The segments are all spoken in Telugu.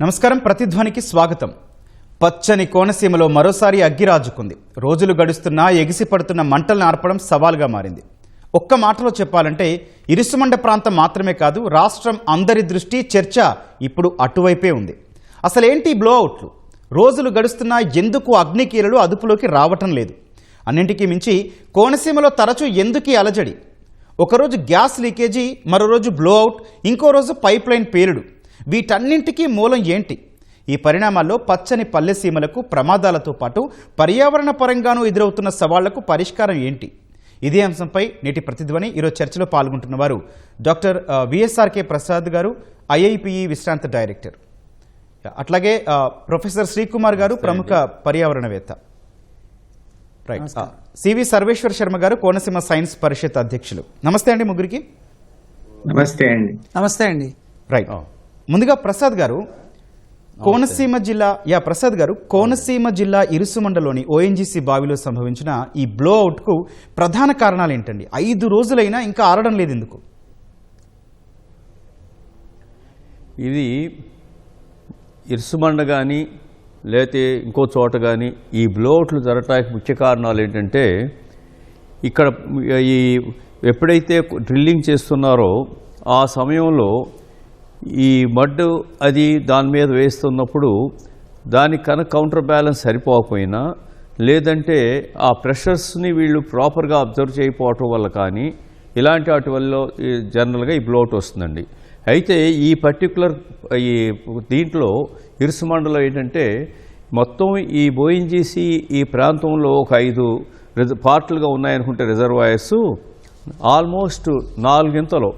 నమస్కారం, ప్రతిధ్వనికి స్వాగతం. పచ్చని కోనసీమలో మరోసారి అగ్గిరాజుకుంది. రోజులు గడుస్తున్నా ఎగిసిపడుతున్న మంటలను ఆర్పడం సవాల్గా మారింది. ఒక్క మాటలో చెప్పాలంటే ఇరుసుమండ ప్రాంతం మాత్రమే కాదు, రాష్ట్రం అందరి దృష్టి, చర్చ ఇప్పుడు అటువైపే ఉంది. అసలేంటి బ్లోఅవుట్లు? రోజులు గడుస్తున్నా ఎందుకు అగ్నికీలలు అదుపులోకి రావటం లేదు? అన్నింటికీ మించి కోనసీమలో తరచూ ఎందుకీ అలజడి? ఒకరోజు గ్యాస్ లీకేజీ, మరో రోజు బ్లోఅవుట్, ఇంకో రోజు పైప్ లైన్ పేలుడు. వీటన్నింటికీ మూలం ఏంటి? ఈ పరిణామాల్లో పచ్చని పల్లెసీమలకు ప్రమాదాలతో పాటు పర్యావరణ పరంగానూ ఎదురవుతున్న సవాళ్లకు పరిష్కారం ఏంటి? ఇదే అంశంపై నేటి ప్రతిధ్వని ఈరోజు చర్చలో పాల్గొంటున్న వారు డాక్టర్ విఎస్ఆర్కే ప్రసాద్ గారు, ఐఐపిఈ విశ్రాంత డైరెక్టర్. అట్లాగే ప్రొఫెసర్ శ్రీకుమార్ గారు, ప్రముఖ పర్యావరణవేత్త. రైట్. సివి సర్వేశ్వర్ శర్మ గారు, కోనసీమ సైన్స్ పరిషత్ అధ్యక్షులు. నమస్తే అండి ముగ్గురికి. నమస్తే అండి. నమస్తే అండి. రైట్. ముందుగా ప్రసాద్ గారు, కోనసీమ జిల్లా ఇరుసుమండలోని ఓఎన్జీసీ బావిలో సంభవించిన ఈ బ్లోఅవుట్కు ప్రధాన కారణాలు ఏంటండి? 5 రోజులైనా ఇంకా ఆరడం లేదు ఎందుకు? ఇది ఇరుసుమండ కానీ లేకపోతే ఇంకో చోట కానీ ఈ బ్లోఅవుట్లు జరగటానికి ముఖ్య కారణాలు ఏంటంటే, ఇక్కడ ఈ ఎప్పుడైతే డ్రిల్లింగ్ చేస్తున్నారో ఆ సమయంలో ఈ మడ్ అది దాని మీద వేస్తున్నప్పుడు దానికి కనుక కౌంటర్ బ్యాలెన్స్ సరిపోకపోయినా, లేదంటే ఆ ప్రెషర్స్ని వీళ్ళు ప్రాపర్గా అబ్జర్వ్ చేయకపోవటం వల్ల కానీ ఇలాంటి వాటి వల్ల జనరల్గా ఈ బ్లోఅవుట్ వస్తుందండి. అయితే ఈ పర్టికులర్ ఈ దీంట్లో ఇరుసుమండలో ఏంటంటే, మొత్తం ఈ ఓఎన్జీసీ ఈ ప్రాంతంలో ఒక 5 పార్ట్లుగా ఉన్నాయనుకుంటే రిజర్వాయర్స్ ఆల్మోస్ట్ 4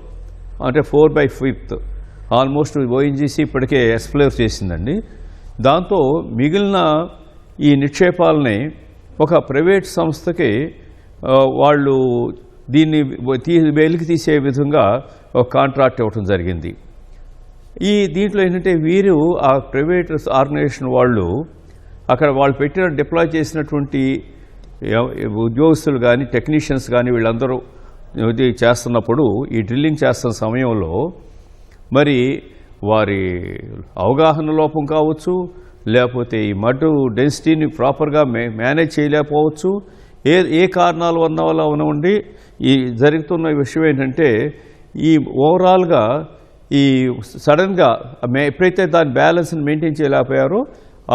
అంటే 4/5 ఆల్మోస్ట్ ఓఎన్జీసీ ఇప్పటికే ఎక్స్ప్లోర్ చేసిందండి. దాంతో మిగిలిన ఈ నిక్షేపాలని ఒక ప్రైవేట్ సంస్థకి వాళ్ళు దీన్ని వెలికి తీసే విధంగా ఒక కాంట్రాక్ట్ ఇవ్వడం జరిగింది. ఈ దీంట్లో ఏంటంటే వీరు ఆ ప్రైవేట్ ఆర్గనైజేషన్ వాళ్ళు అక్కడ వాళ్ళు పెట్టిన డిప్లాయ్ చేసినటువంటి ఉద్యోగస్తులు కానీ టెక్నీషియన్స్ కానీ వీళ్ళందరూ ఇది చేస్తున్నప్పుడు, ఈ డ్రిల్లింగ్ చేస్తున్న సమయంలో మరి వారి అవగాహన లోపం కావచ్చు, లేకపోతే ఈ మడ్ డెన్సిటీని ప్రాపర్గా మేనేజ్ చేయలేకపోవచ్చు. ఏ కారణాల వల్ల ఉండి ఈ జరుగుతున్న విషయం ఏంటంటే, ఈ ఓవరాల్గా ఈ సడన్గా ఎప్పుడైతే దాని బ్యాలెన్స్ని మెయింటైన్ చేయలేకపోయారో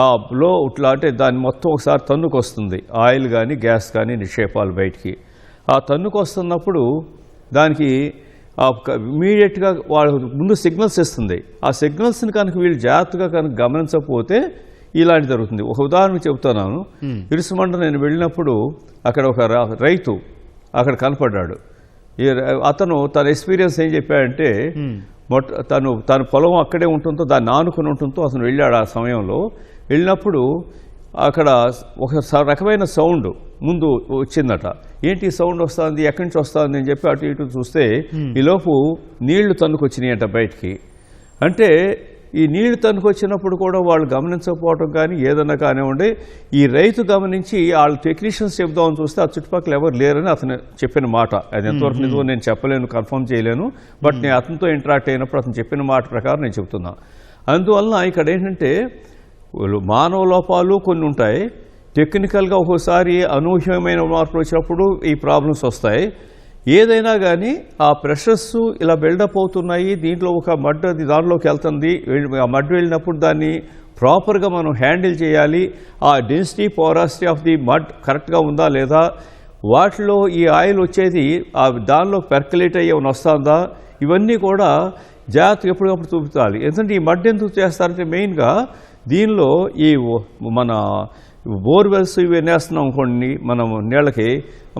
ఆ బ్లోఅవుట్లా అంటే దాన్ని మొత్తం ఒకసారి తన్నుకు వస్తుంది. ఆయిల్ కానీ గ్యాస్ కానీ నిక్షేపాలు బయటికి ఆ తన్నుకు వస్తున్నప్పుడు దానికి ఇమీడియట్గా వాళ్ళు ముందు సిగ్నల్స్ ఇస్తుంది. ఆ సిగ్నల్స్ని కనుక వీళ్ళు జాగ్రత్తగా కనుక గమనించకపోతే ఇలాంటి జరుగుతుంది. ఒక ఉదాహరణ చెబుతున్నాను. ఇరుసుమండ నేను వెళ్ళినప్పుడు అక్కడ ఒక రైతు అక్కడ కనపడ్డాడు. అతను తన ఎక్స్పీరియన్స్ ఏం చెప్పాడంటే, తన పొలం అక్కడే ఉంటుందో దాన్ని ఆనుకుని ఉంటుందో అతను వెళ్ళాడు. ఆ సమయంలో వెళ్ళినప్పుడు అక్కడ ఒక రకమైన సౌండ్ ముందు వచ్చిందట. ఏంటి సౌండ్ వస్తుంది, ఎక్కడి నుంచి వస్తుంది అని చెప్పి అటు ఇటు చూస్తే ఈలోపు నీళ్లు తన్నుకొచ్చినాయంట బయటికి. అంటే ఈ నీళ్లు తన్నుకొచ్చినప్పుడు కూడా వాళ్ళు గమనించకపోవటం కానీ ఏదన్నా కానివ్వండి, ఈ రైతు గమనించి వాళ్ళు టెక్నీషియన్స్ చెప్దామని చూస్తే ఆ చుట్టుపక్కల ఎవరు లేరని అతను చెప్పిన మాట. అది ఎంతవరకు నిజమో నేను చెప్పలేను, కన్ఫర్మ్ చేయలేను. బట్ నేను అతనితో ఇంటరాక్ట్ అయినప్పుడు అతను చెప్పిన మాట ప్రకారం నేను చెప్తున్నా. అందువలన ఇక్కడ ఏంటంటే మానవ లోపాలు కొన్ని ఉంటాయి. టెక్నికల్గా ఒక్కోసారి అనూహ్యమైన మార్పులు వచ్చినప్పుడు ఈ ప్రాబ్లమ్స్ వస్తాయి. ఏదైనా కానీ ఆ ప్రెషర్స్ ఇలా బిల్డప్ అవుతున్నాయి. దీంట్లో ఒక మడ్ అది దానిలోకి వెళ్తుంది. ఆ మడ్ వెళ్ళినప్పుడు దాన్ని ప్రాపర్గా మనం హ్యాండిల్ చేయాలి. ఆ డెన్సిటీ పోరాసిటీ ఆఫ్ ది మడ్ కరెక్ట్గా ఉందా లేదా, వాటిలో ఈ ఆయిల్ వచ్చేది ఆ దానిలో పెర్కులేట్ అయ్యి వస్తుందా, ఇవన్నీ కూడా జాగ్రత్తగా ఎప్పటికప్పుడు చూపించాలి. ఎందుకంటే ఈ మడ్ ఎందుకు చేస్తారంటే మెయిన్గా దీనిలో ఈ మన బోర్వెల్స్ ఇవి వేస్తున్నాం అనుకోండి, మనం నీళ్ళకి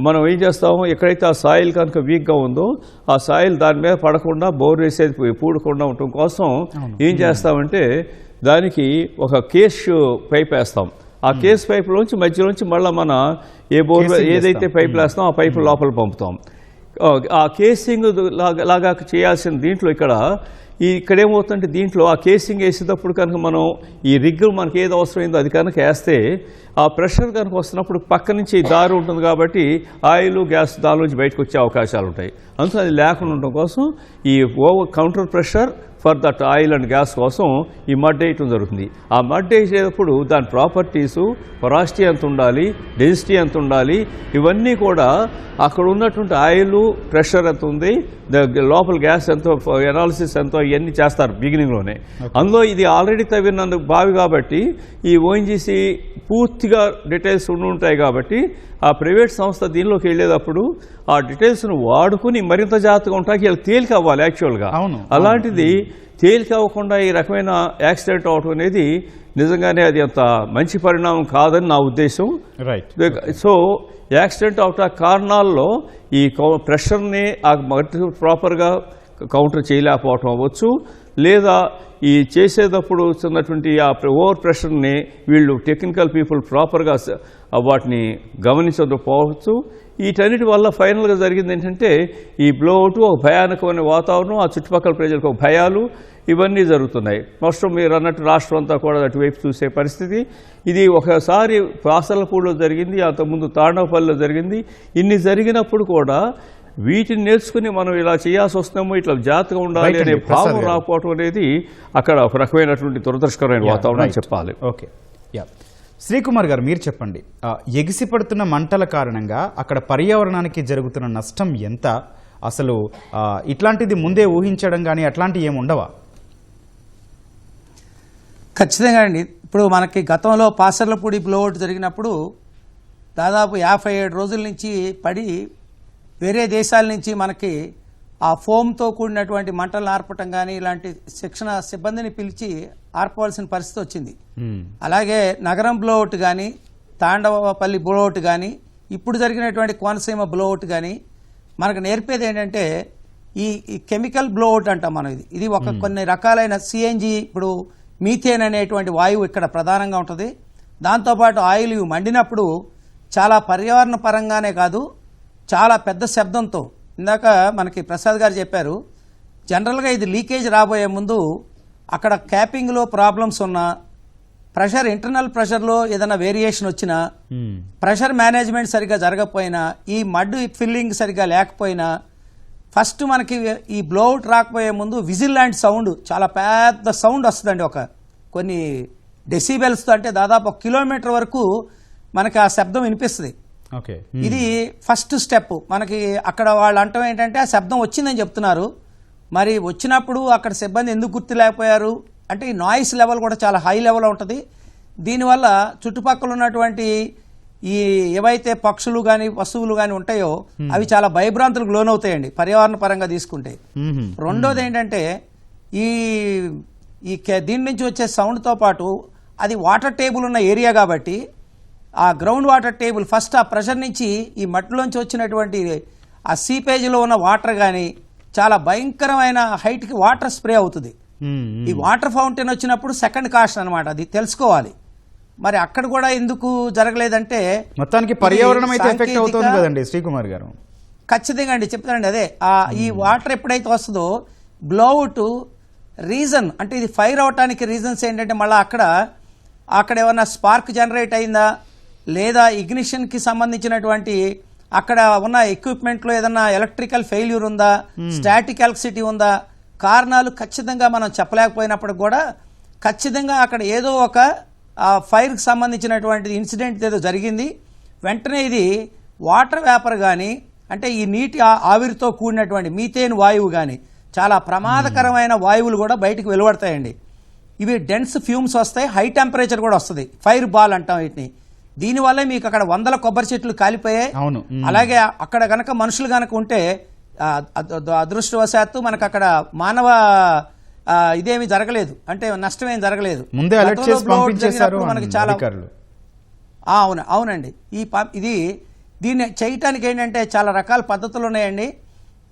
మనం ఏం చేస్తాము, ఎక్కడైతే ఆ సాయిల్ కనుక వీక్గా ఉందో ఆ సాయిల్ దాని మీద పడకుండా బోర్ వేసేది పూడకుండా ఉండటం కోసం ఏం చేస్తామంటే దానికి ఒక కేస్ పైప్ వేస్తాం. ఆ కేస్ పైపులోంచి మధ్యలోంచి మళ్ళీ మన ఏ బోర్ ఏదైతే పైపులు వేస్తాం ఆ పైపు లోపల పంపుతాం. ఆ కేసింగ్ లాగా చేయాల్సిన దీంట్లో ఇక్కడ ఇక్కడ ఏమవుతుందంటే దీంట్లో ఆ కేసింగ్ వేసేటప్పుడు కనుక మనం ఈ రిగ్ మనకి ఏది అవసరమైందో అది కనుక వేస్తే ఆ ప్రెషర్ కనుక వస్తున్నప్పుడు పక్క నుంచి దారి ఉంటుంది కాబట్టి ఆయిల్ గ్యాస్ దాని నుంచి బయటకు వచ్చే అవకాశాలు ఉంటాయి. అందుకని అది లేకుండా ఉండడం కోసం ఈ over counter pressure for that oil and gas కోసం ఈ మడ్ వేయటం జరుగుతుంది. ఆ మడ్ వేసేటప్పుడు దాని ప్రాపర్టీసు, పొరాసిటీ ఎంత ఉండాలి, డెన్సిటీ ఎంత ఉండాలి, ఇవన్నీ కూడా అక్కడ ఉన్నటువంటి ఆయిల్ ప్రెషర్ ఎంత ఉంది, లోపల గ్యాస్ ఎంతో, ఎనాలిసిస్ ఎంతో, ఇవన్నీ చేస్తారు బిగినింగ్లోనే. అందులో ఇది ఆల్రెడీ తవ్వినందుకు బావి కాబట్టి ఈ ఓఎన్జీసీ పూర్తిగా డీటెయిల్స్ ఉంటాయి కాబట్టి ఆ ప్రైవేట్ సంస్థ దీనిలోకి వెళ్ళేటప్పుడు ఆ డీటెయిల్స్ను వాడుకుని మరింత జాగ్రత్తగా ఉంటాకి వీళ్ళకి తేలిక అవ్వాలి యాక్చువల్గా. అలాంటిది తేలిక అవ్వకుండా ఈ రకమైన యాక్సిడెంట్ అవటం అనేది నిజంగానే అది అంత మంచి పరిణామం కాదని నా ఉద్దేశం. రైట్. సో యాక్సిడెంట్ అవటం కారణాల్లో ఈ ప్రెషర్ని ఆ ప్రాపర్గా కౌంటర్ చేయలేకపోవటం అవ్వచ్చు, లేదా ఈ చేసేటప్పుడు వచ్చినటువంటి ఆ ఓవర్ ప్రెషర్ని వీళ్ళు టెక్నికల్ పీపుల్ ప్రాపర్గా వాటిని గమనించకపోవచ్చు. వీటన్నిటి వల్ల ఫైనల్గా జరిగింది ఏంటంటే ఈ బ్లోఅవుట్, ఒక భయానకమైన వాతావరణం, ఆ చుట్టుపక్కల ప్రజలకు ఒక భయాలు, ఇవన్నీ జరుగుతున్నాయి. మొత్తం మీరు అన్నట్టు రాష్ట్రం అంతా కూడా అటువైపు చూసే పరిస్థితి. ఇది ఒకసారి పాసలపూడిలో జరిగింది, అంతకుముందు తాండవపల్లిలో జరిగింది. ఇన్ని జరిగినప్పుడు కూడా వీటిని నేర్చుకుని మనం ఇలా చేయాల్సి వస్తున్నాము, ఇట్లా జాగ్రత్తగా ఉండాలి అనే భావం రాకపోవడం అనేది అక్కడ ఒక రకమైనటువంటి దురదృష్టకరమైన వాతావరణం చెప్పాలి. ఓకే, శ్రీకుమార్ గారు మీరు చెప్పండి, ఎగిసిపడుతున్న మంటల కారణంగా అక్కడ పర్యావరణానికి జరుగుతున్న నష్టం ఎంత? అసలు ఇట్లాంటిది ముందే ఊహించడం కానీ అట్లాంటివి ఏమి ఉండవా? ఖచ్చితంగా అండి. ఇప్పుడు మనకి గతంలో పాసర్లపూడి బ్లోఅవుట్ జరిగినప్పుడు దాదాపు 57 రోజుల నుంచి పడి వేరే దేశాల నుంచి మనకి ఆ ఫోమ్తో కూడినటువంటి మంటలు ఆర్పటం కానీ ఇలాంటి శిక్షణ సిబ్బందిని పిలిచి ఆర్పవలసిన పరిస్థితి వచ్చింది. అలాగే నగరం బ్లోఅవుట్ కానీ, తాండవపల్లి బ్లోఅవుట్ కానీ, ఇప్పుడు జరిగినటువంటి కోనసీమ బ్లోఅవుట్ కానీ మనకు నేర్పేది ఏంటంటే ఈ కెమికల్ బ్లోఅవుట్ అంటాం మనం. ఇది ఒక కొన్ని రకాలైన సిఎన్జి, ఇప్పుడు మీథేన్ అనేటువంటి వాయువు ఇక్కడ ప్రధానంగా ఉంటుంది. దాంతోపాటు ఆయిల్ ఇవి మండినప్పుడు చాలా పర్యావరణ పరంగానే కాదు, చాలా పెద్ద శబ్దంతో, ఇందాక మనకి ప్రసాద్ గారు చెప్పారు, జనరల్గా ఇది లీకేజ్ రాబోయే ముందు అక్కడ క్యాపింగ్లో ప్రాబ్లమ్స్ ఉన్నా, ప్రెషర్ ఇంటర్నల్ ప్రెషర్లో ఏదైనా వేరియేషన్ వచ్చినా, ప్రెషర్ మేనేజ్మెంట్ సరిగ్గా జరగకపోయినా, ఈ మడ్ ఫిల్లింగ్ సరిగ్గా లేకపోయినా, ఫస్ట్ మనకి ఈ బ్లోఅవుట్ రాకపోయే ముందు విజిల్ లాంటి సౌండ్, చాలా పెద్ద సౌండ్ వస్తుందండి, ఒక కొన్ని డెసిబెల్స్తో, అంటే దాదాపు 1 కిలోమీటర్ వరకు మనకి ఆ శబ్దం వినిపిస్తుంది. ఇది ఫస్ట్ స్టెప్. మనకి అక్కడ వాళ్ళు అంటాం ఏంటంటే ఆ శబ్దం వచ్చిందని చెప్తున్నారు, మరి వచ్చినప్పుడు అక్కడ సిబ్బంది ఎందుకు గుర్తు లేకపోయారు అంటే ఈ నాయిస్ లెవెల్ కూడా చాలా హై లెవెల్లో ఉంటుంది. దీనివల్ల చుట్టుపక్కల ఉన్నటువంటి ఈ ఏవైతే పక్షులు కానీ వస్తువులు కానీ ఉంటాయో అవి చాలా భయభ్రాంతులకు లోనవుతాయండి పర్యావరణ పరంగా తీసుకుంటే. రెండోది ఏంటంటే ఈ దీని నుంచి వచ్చే సౌండ్తో పాటు అది వాటర్ టేబుల్ ఉన్న ఏరియా కాబట్టి ఆ గ్రౌండ్ వాటర్ టేబుల్ ఫస్ట్ ఆ ప్రెషర్ నుంచి ఈ మట్టిలోంచి వచ్చినటువంటి ఆ సీపేజ్లో ఉన్న వాటర్ కానీ చాలా భయంకరమైన హైట్కి వాటర్ స్ప్రే అవుతుంది. ఈ వాటర్ ఫౌంటైన్ వచ్చినప్పుడు సెకండ్ కాస్ట్ అనమాట, అది తెలుసుకోవాలి. మరి అక్కడ కూడా ఎందుకు జరగలేదంటే మొత్తానికి పర్యావరణం అయితే ఎఫెక్ట్ అవుతుంది కదండి శ్రీకుమార్ గారు. ఖచ్చితంగా అండి, చెప్తానండి. అదే ఈ వాటర్ ఎప్పుడైతే వస్తుందో బ్లోఅవుట్ రీజన్ అంటే ఇది ఫైర్ అవటానికి రీజన్స్ ఏంటంటే మళ్ళీ అక్కడ ఏమన్నా స్పార్క్ జనరేట్ అయిందా, లేదా ఇగ్నిషన్కి సంబంధించినటువంటి అక్కడ ఉన్న ఎక్విప్మెంట్లో ఏదన్నా ఎలక్ట్రికల్ ఫెయిల్యూర్ ఉందా, స్టాటిక్ ఎలక్ట్రిసిటీ ఉందా, కారణాలు ఖచ్చితంగా మనం చెప్పలేకపోయినప్పుడు కూడా ఖచ్చితంగా అక్కడ ఏదో ఒక ఫైర్కి సంబంధించినటువంటి ఇన్సిడెంట్ ఏదో జరిగింది. వెంటనే ఇది వాటర్ వేపర్ కానీ, అంటే ఈ నీటి ఆవిరితో కూడినటువంటి మీథేన్ వాయువు కానీ, చాలా ప్రమాదకరమైన వాయువులు కూడా బయటకు వెలువడతాయండి. ఇవి డెన్స్ ఫ్యూమ్స్ వస్తాయి, హై టెంపరేచర్ కూడా వస్తుంది, ఫైర్ బాల్ అంటాం వీటిని. దీనివల్ల మీకు అక్కడ 100 కొబ్బరి చెట్లు కాలిపోయాయి. అలాగే అక్కడ గనక మనుషులు గనక ఉంటే అదృష్టవశాత్తు మనకు అక్కడ మానవ ఇదేమీ జరగలేదు, అంటే నష్టమేం జరగలేదు. ముందే అలర్ట్ చేసి పంపించేశారు మనకి చాలా. అవునండి. దీన్ని చేయటానికి ఏంటంటే చాలా రకాల పద్ధతులు ఉన్నాయండి.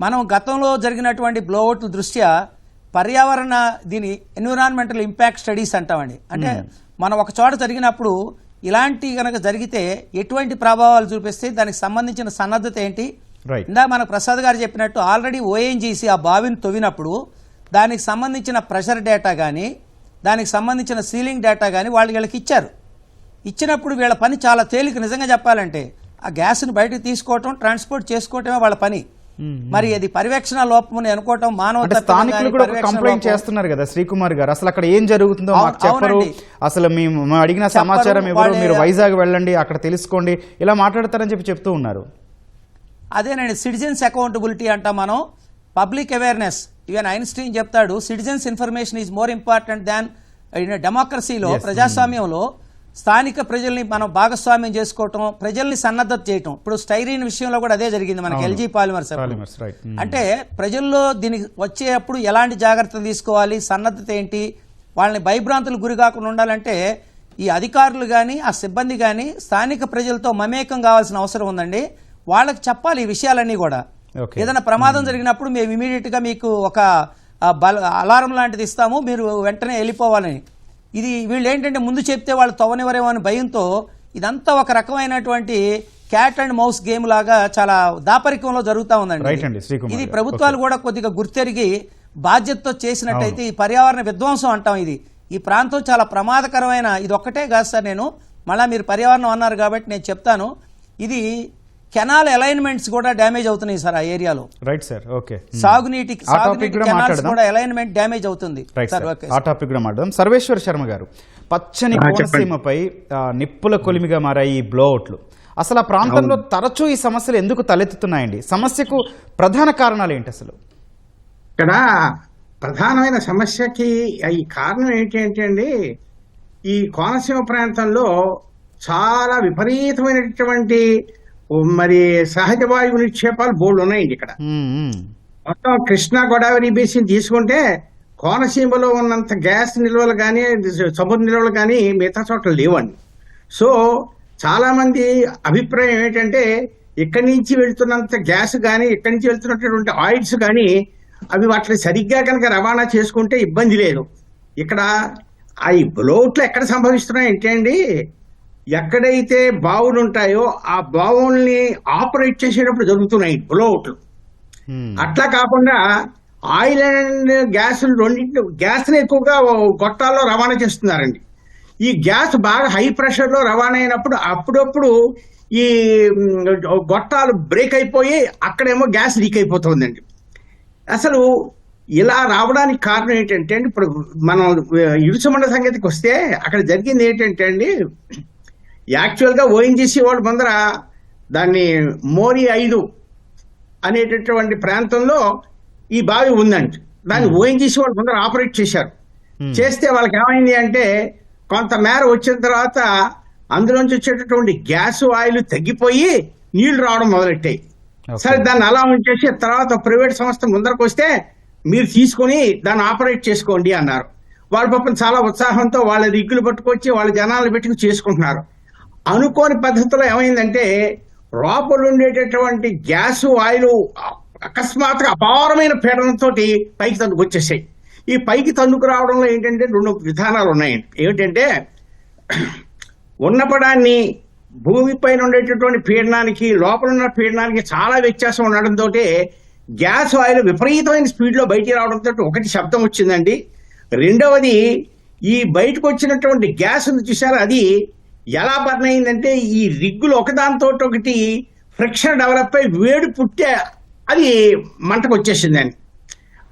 మనం గతంలో జరిగినటువంటి బ్లోఅవుట్ దృష్ట్యా పర్యావరణ దీని ఎన్విరాన్మెంటల్ ఇంపాక్ట్ స్టడీస్ అంటామండి. అంటే మనం ఒక చోట జరిగినప్పుడు ఇలాంటి కనుక జరిగితే ఎటువంటి ప్రభావాలు చూపిస్తే దానికి సంబంధించిన సన్నద్ధత ఏంటి. ఇందా మన ప్రసాద్ గారు చెప్పినట్టు ఆల్రెడీ ఓఎన్జీసీ ఆ బావిని తవ్వినప్పుడు దానికి సంబంధించిన ప్రెషర్ డేటా కానీ దానికి సంబంధించిన సీలింగ్ డేటా కానీ వీళ్ళకి ఇచ్చారు. ఇచ్చినప్పుడు వీళ్ళ పని చాలా తేలిక. నిజంగా చెప్పాలంటే ఆ గ్యాస్ని బయటకు తీసుకోవటం, ట్రాన్స్పోర్ట్ చేసుకోవటమే వాళ్ళ పని. మరి అది పర్యవేక్షణ లోపం అని అనుకోవటం మానవ స్థానికులు కూడా కంప్లైంట్ చేస్తున్నారు కదా శ్రీకుమార్ గారు, అసలు అక్కడ ఏం జరుగుతుందో మాకు చెప్పరు, అసలు మేము అడిగిన సమాచారం ఎవరు, మీరు వైజాగ్ వెళ్ళండి అక్కడ తెలుసుకోండి, ఇలా మాట్లాడతారని చెప్తూ ఉన్నారు. అదేనండి సిటిజన్స్ అకౌంటబిలిటీ అంటాం మనం, పబ్లిక్ అవేర్నెస్. ఈవెన్ ఐన్స్టీన్ చెప్తాడు citizens information is more important than డెమోక్రసీలో, ప్రజాస్వామ్యంలో స్థానిక ప్రజల్ని మనం భాగస్వామ్యం చేసుకోవటం, ప్రజల్ని సన్నద్ధత చేయటం. ఇప్పుడు స్టైరీన్ విషయంలో కూడా అదే జరిగింది మనకి, ఎల్జీ పాలిమర్స్. అంటే ప్రజల్లో దీనికి వచ్చేటప్పుడు ఎలాంటి జాగ్రత్తలు తీసుకోవాలి, సన్నద్ధత ఏంటి, వాళ్ళని భయభ్రాంతులకు గురి కాకుండా ఉండాలంటే ఈ అధికారులు కానీ ఆ సిబ్బంది కానీ స్థానిక ప్రజలతో మమేకం కావాల్సిన అవసరం ఉందండి. వాళ్ళకి చెప్పాలి ఈ విషయాలన్నీ కూడా. ఏదైనా ప్రమాదం జరిగినప్పుడు మేము ఇమీడియట్ గా మీకు ఒక అలారం లాంటిది ఇస్తాము, మీరు వెంటనే వెళ్ళిపోవాలని. ఇది వీళ్ళు ఏంటంటే ముందు చెప్తే వాళ్ళు తవ్వనివరేమో అని భయంతో ఇదంతా ఒక రకమైనటువంటి క్యాట్ అండ్ మౌస్ గేమ్ లాగా చాలా దాపరికంలో జరుగుతూ ఉందండి. ఇది ప్రభుత్వాలు కూడా కొద్దిగా గుర్తెరిగి బాధ్యతతో చేసినట్టయితే ఈ పర్యావరణ విధ్వంసం అంటాం. ఈ ప్రాంతం చాలా ప్రమాదకరమైన, ఇది ఒక్కటే కాదు సార్. నేను మళ్ళీ మీరు పర్యావరణం అన్నారు కాబట్టి నేను చెప్తాను, ఇది కెనాల్ అలైన్మెంట్స్ కూడా డ్యామేజ్ అవుతున్నాయి సార్ ఆ ఏరియాలో. Right sir, okay. సాగునీటి కెనాల్స్ కూడా అలైన్మెంట్ డ్యామేజ్ అవుతుంది. ఆ టాపిక్ కూడా మాట్లాడదాం. సర్వేశ్వర్ శర్మ గారు, పచ్చని కోనసీమపై నిప్పుల కొలిమిగా మారాయి ఈ బ్లోఅవుట్లు. అసలు ఆ ప్రాంతంలో తరచూ ఈ సమస్యలు ఎందుకు తలెత్తుతున్నాయండి? సమస్యకు ప్రధాన కారణాలు ఏంటి? అసలు ఇక్కడ ప్రధానమైన సమస్యకి ఈ కారణం ఏంటి అండి, ఈ కోనసీమ ప్రాంతంలో చాలా విపరీతమైనటువంటి మరి సహజ వాయువు నిక్షేపాలు బోర్డు ఉన్నాయండి. ఇక్కడ మొత్తం కృష్ణా గోదావరి బేసిన్ తీసుకుంటే కోనసీమలో ఉన్నంత గ్యాస్ నిల్వలు కానీ సముద్ర నిల్వలు కానీ మిగతా చోట్ల లేవండి. సో చాలా మంది అభిప్రాయం ఏంటంటే ఇక్కడి నుంచి వెళ్తున్నంత గ్యాస్ కానీ ఇక్కడి నుంచి వెళ్తున్నటువంటి ఆయిల్స్ కానీ అవి వాటిని సరిగ్గా కనుక రవాణా చేసుకుంటే ఇబ్బంది లేదు. ఇక్కడ ఆ బ్లోట్లు ఎక్కడ సంభవిస్తున్నాయి అంటే అండి, ఎక్కడైతే బావులు ఉంటాయో ఆ బావుల్ని ఆపరేట్ చేసేటప్పుడు జరుగుతున్నాయి బ్లోఅవుట్లు. అట్లా కాకుండా ఆయిల్ అండ్ గ్యాస్ రెండింటి గ్యాస్ని ఎక్కువగా గొట్టాల్లో రవాణా చేస్తున్నారండి. ఈ గ్యాస్ బాగా హై ప్రెషర్ లో రవాణా అయినప్పుడు అప్పుడప్పుడు ఈ గొట్టాలు బ్రేక్ అయిపోయి అక్కడేమో గ్యాస్ లీక్ అయిపోతుందండి. అసలు ఇలా రావడానికి కారణం ఏంటంటే అండి, ఇప్పుడు మనం ఇరుసుమండ సంగతికి వస్తే అక్కడ జరిగింది ఏంటంటే అండి, యాక్చువల్గా ఓఎన్జీసీ వాళ్ళు ముందర దాన్ని మోరి 5 అనేటటువంటి ప్రాంతంలో ఈ బావి ఉందండి. దాన్ని ఓఎన్జీసీ వాళ్ళు ముందర ఆపరేట్ చేశారు. చేస్తే వాళ్ళకి ఏమైంది అంటే కొంత మేర వచ్చిన తర్వాత అందులోంచి వచ్చేటటువంటి గ్యాస్ ఆయిల్ తగ్గిపోయి నీళ్లు రావడం మొదలెట్టాయి. సరే దాన్ని అలా ఉంచేసి తర్వాత ప్రైవేట్ సంస్థ ముందరకు వస్తే మీరు తీసుకుని దాన్ని ఆపరేట్ చేసుకోండి అన్నారు. వాళ్ళ పాపం చాలా ఉత్సాహంతో వాళ్ళ రిగ్గులు పట్టుకొచ్చి వాళ్ళ జనాలు పెట్టుకు చేసుకుంటున్నారు. అనుకోని పద్ధతిలో ఏమైందంటే లోపల ఉండేటటువంటి గ్యాస్ ఆయిల్ అకస్మాత్తుగా అపారమైన పీడనంతో పైకి తన్నుకొచ్చేసాయి. ఈ పైకి తన్నుకు రావడంలో ఏంటంటే 2 విధానాలు ఉన్నాయండి. ఏమిటంటే ఉన్నపడాన్ని భూమిపైన ఉండేటటువంటి పీడనానికి లోపల ఉన్న పీడనానికి చాలా వ్యత్యాసం ఉండడంతో గ్యాస్ ఆయిల్ విపరీతమైన స్పీడ్ లో బయటికి రావడంతో ఒకటి శబ్దం వచ్చిందండి. రెండవది ఈ బయటకు వచ్చినటువంటి గ్యాస్ చూసారా, అది ఎలా బర్న్ అయిందంటే ఈ రిగ్గులు ఒకదానితో ఒకటి ఫ్రిక్షన్ డెవలప్ అయి వేడి పుట్టే అది మంటకు వచ్చేసిందని.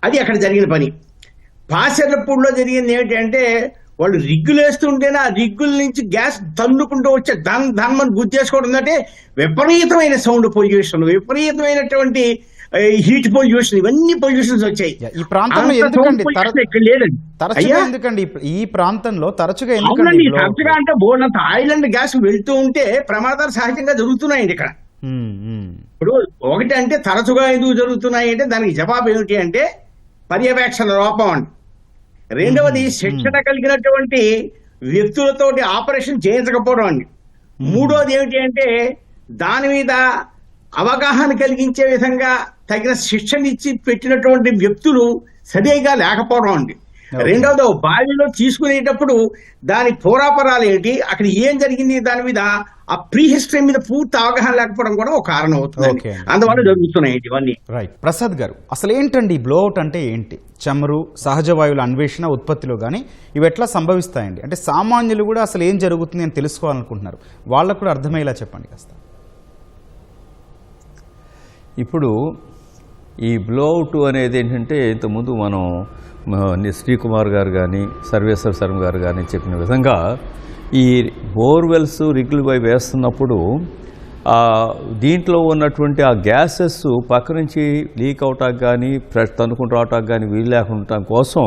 అది అక్కడ జరిగిన పని. పాసెర్లపూడిలో జరిగింది ఏంటంటే వాళ్ళు రిగ్గులు వేస్తుంటేనే ఆ రిగ్గుల నుంచి గ్యాస్ తన్నుకుంటూ వచ్చే ధన్మని గుర్తేసుకోవడం అంటే విపరీతమైన సౌండ్ పొల్యూషన్, విపరీతమైనటువంటి హీట్ పొల్యూషన్, ఇవన్నీ పొల్యూషన్స్ వచ్చాయి. ఈ ప్రాంతంలో ఎందుకండి ఈ ప్రాంతంలో తరచుగా తరచుగా అంటే బోర్డంత ఆయిల్ అండ్ గ్యాస్ వెళ్తూ ఉంటే ప్రమాదాలు సహజంగా జరుగుతున్నాయండి ఇక్కడ. ఇప్పుడు ఒకటి అంటే తరచుగా ఎందుకు జరుగుతున్నాయి అంటే దానికి జవాబు ఏమిటి అంటే పర్యవేక్షణ లోపం అండి. రెండవది శిక్షణ కలిగినటువంటి వ్యక్తులతోటి ఆపరేషన్ చేయించకపోవడం అండి. మూడోది ఏమిటి అంటే దాని మీద అవగాహన కలిగించే విధంగా తగిన శిక్షణ ఇచ్చి పెట్టినటువంటి వ్యక్తులు సరిగా లేకపోవడం అండి. రెండవది బావిలో తీసుకునేటప్పుడు దాని పూరాపరాలు ఏంటి, అక్కడ ఏం జరిగింది దాని మీద ఆ ప్రీ హిస్టరీ మీద పూర్తి అవగాహన లేకపోవడం కూడా ఒక కారణం అవుతుంది. Okay. అందువల్ల జరుగుతున్నాయి ఇవన్నీ. రైట్. ప్రసాద్ గారు, అసలు ఏంటండి ఈ బ్లోఅవుట్ అంటే ఏంటి? చమురు, సహజ వాయువుల అన్వేషణ, ఉత్పత్తిలో కానీ ఇవి ఎట్లా సంభవిస్తాయండి? అంటే సామాన్యులు కూడా అసలు ఏం జరుగుతుంది అని తెలుసుకోవాలనుకుంటున్నారు, వాళ్ళకు కూడా అర్థమయ్యేలా చెప్పండి కాస్త. ఇప్పుడు ఈ బ్లోఅవుట్ అనేది ఏంటంటే ఇంతకుముందు మనం శ్రీకుమార్ గారు కానీ సర్వేశ్వర శర్మ గారు కానీ చెప్పిన విధంగా ఈ బోర్వెల్స్ రిగ్గులు వేస్తున్నప్పుడు దీంట్లో ఉన్నటువంటి ఆ గ్యాసెస్ పక్క నుంచి లీక్ అవటానికి కానీ తనుకుని రావటానికి కానీ వీలు లేకుండా కోసం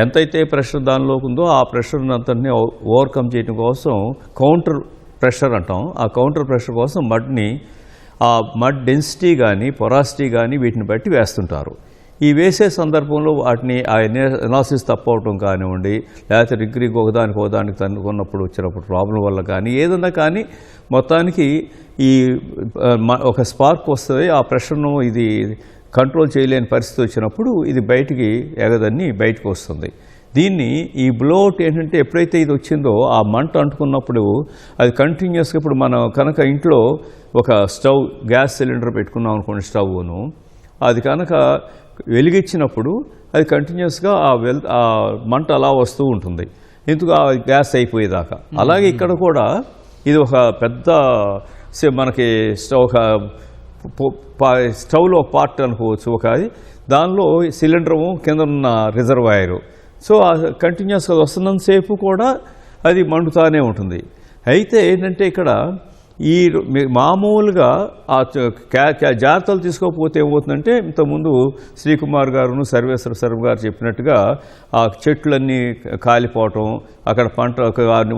ఎంతైతే ప్రెషర్ దానిలోకి ఉందో ఆ ప్రెషర్ అంతటినీ ఓవర్కమ్ చేయడం కోసం కౌంటర్ ప్రెషర్ అంటాం. ఆ కౌంటర్ ప్రెషర్ కోసం ఆ మడ్ డెన్సిటీ కానీ పొరాసిటీ కానీ వీటిని బట్టి వేస్తుంటారు. ఈ వేసే సందర్భంలో వాటిని ఆ ఎనాలిసిస్ తప్పవటం కానివ్వండి, లేకపోతే రిగ్ ఒకదానికి తన్నుకున్నప్పుడు వచ్చినప్పుడు ప్రాబ్లం వల్ల కానీ ఏదన్నా కానీ మొత్తానికి ఈ ఒక స్పార్క్ వస్తుంది. ఆ ప్రెషర్ను ఇది కంట్రోల్ చేయలేని పరిస్థితి వచ్చినప్పుడు ఇది బయటకు వస్తుంది. దీన్ని ఈ బ్లోఅవుట్ ఏంటంటే ఎప్పుడైతే ఇది వచ్చిందో ఆ మంట అంటుకున్నప్పుడు అది కంటిన్యూస్గా, ఇప్పుడు మనం కనుక ఇంట్లో ఒక స్టవ్ గ్యాస్ సిలిండర్ పెట్టుకున్నాం అనుకోండి, స్టవ్ను అది కనుక వెలిగించినప్పుడు అది కంటిన్యూస్గా ఆ మంట అలా వస్తూ ఉంటుంది, ఎందుకు ఆ గ్యాస్ అయిపోయేదాకా. అలాగే ఇక్కడ కూడా ఇది ఒక పెద్ద మనకి స్టవ్లో ఒక పార్ట్ అనుకోవచ్చు. దానిలో సిలిండరు కింద ఉన్న రిజర్వాయరు. సో కంటిన్యూస్గా వస్తున్నంతసేపు కూడా అది మండుతానే ఉంటుంది. అయితే ఏంటంటే ఇక్కడ ఈ మామూలుగా ఆ జాగ్రత్తలు తీసుకోకపోతే ఏమవుతుందంటే, ఇంతకుముందు శ్రీకుమార్ గారు సర్వేశ్వర శర్మ గారు చెప్పినట్టుగా ఆ చెట్లన్నీ కాలిపోవటం, అక్కడ పంట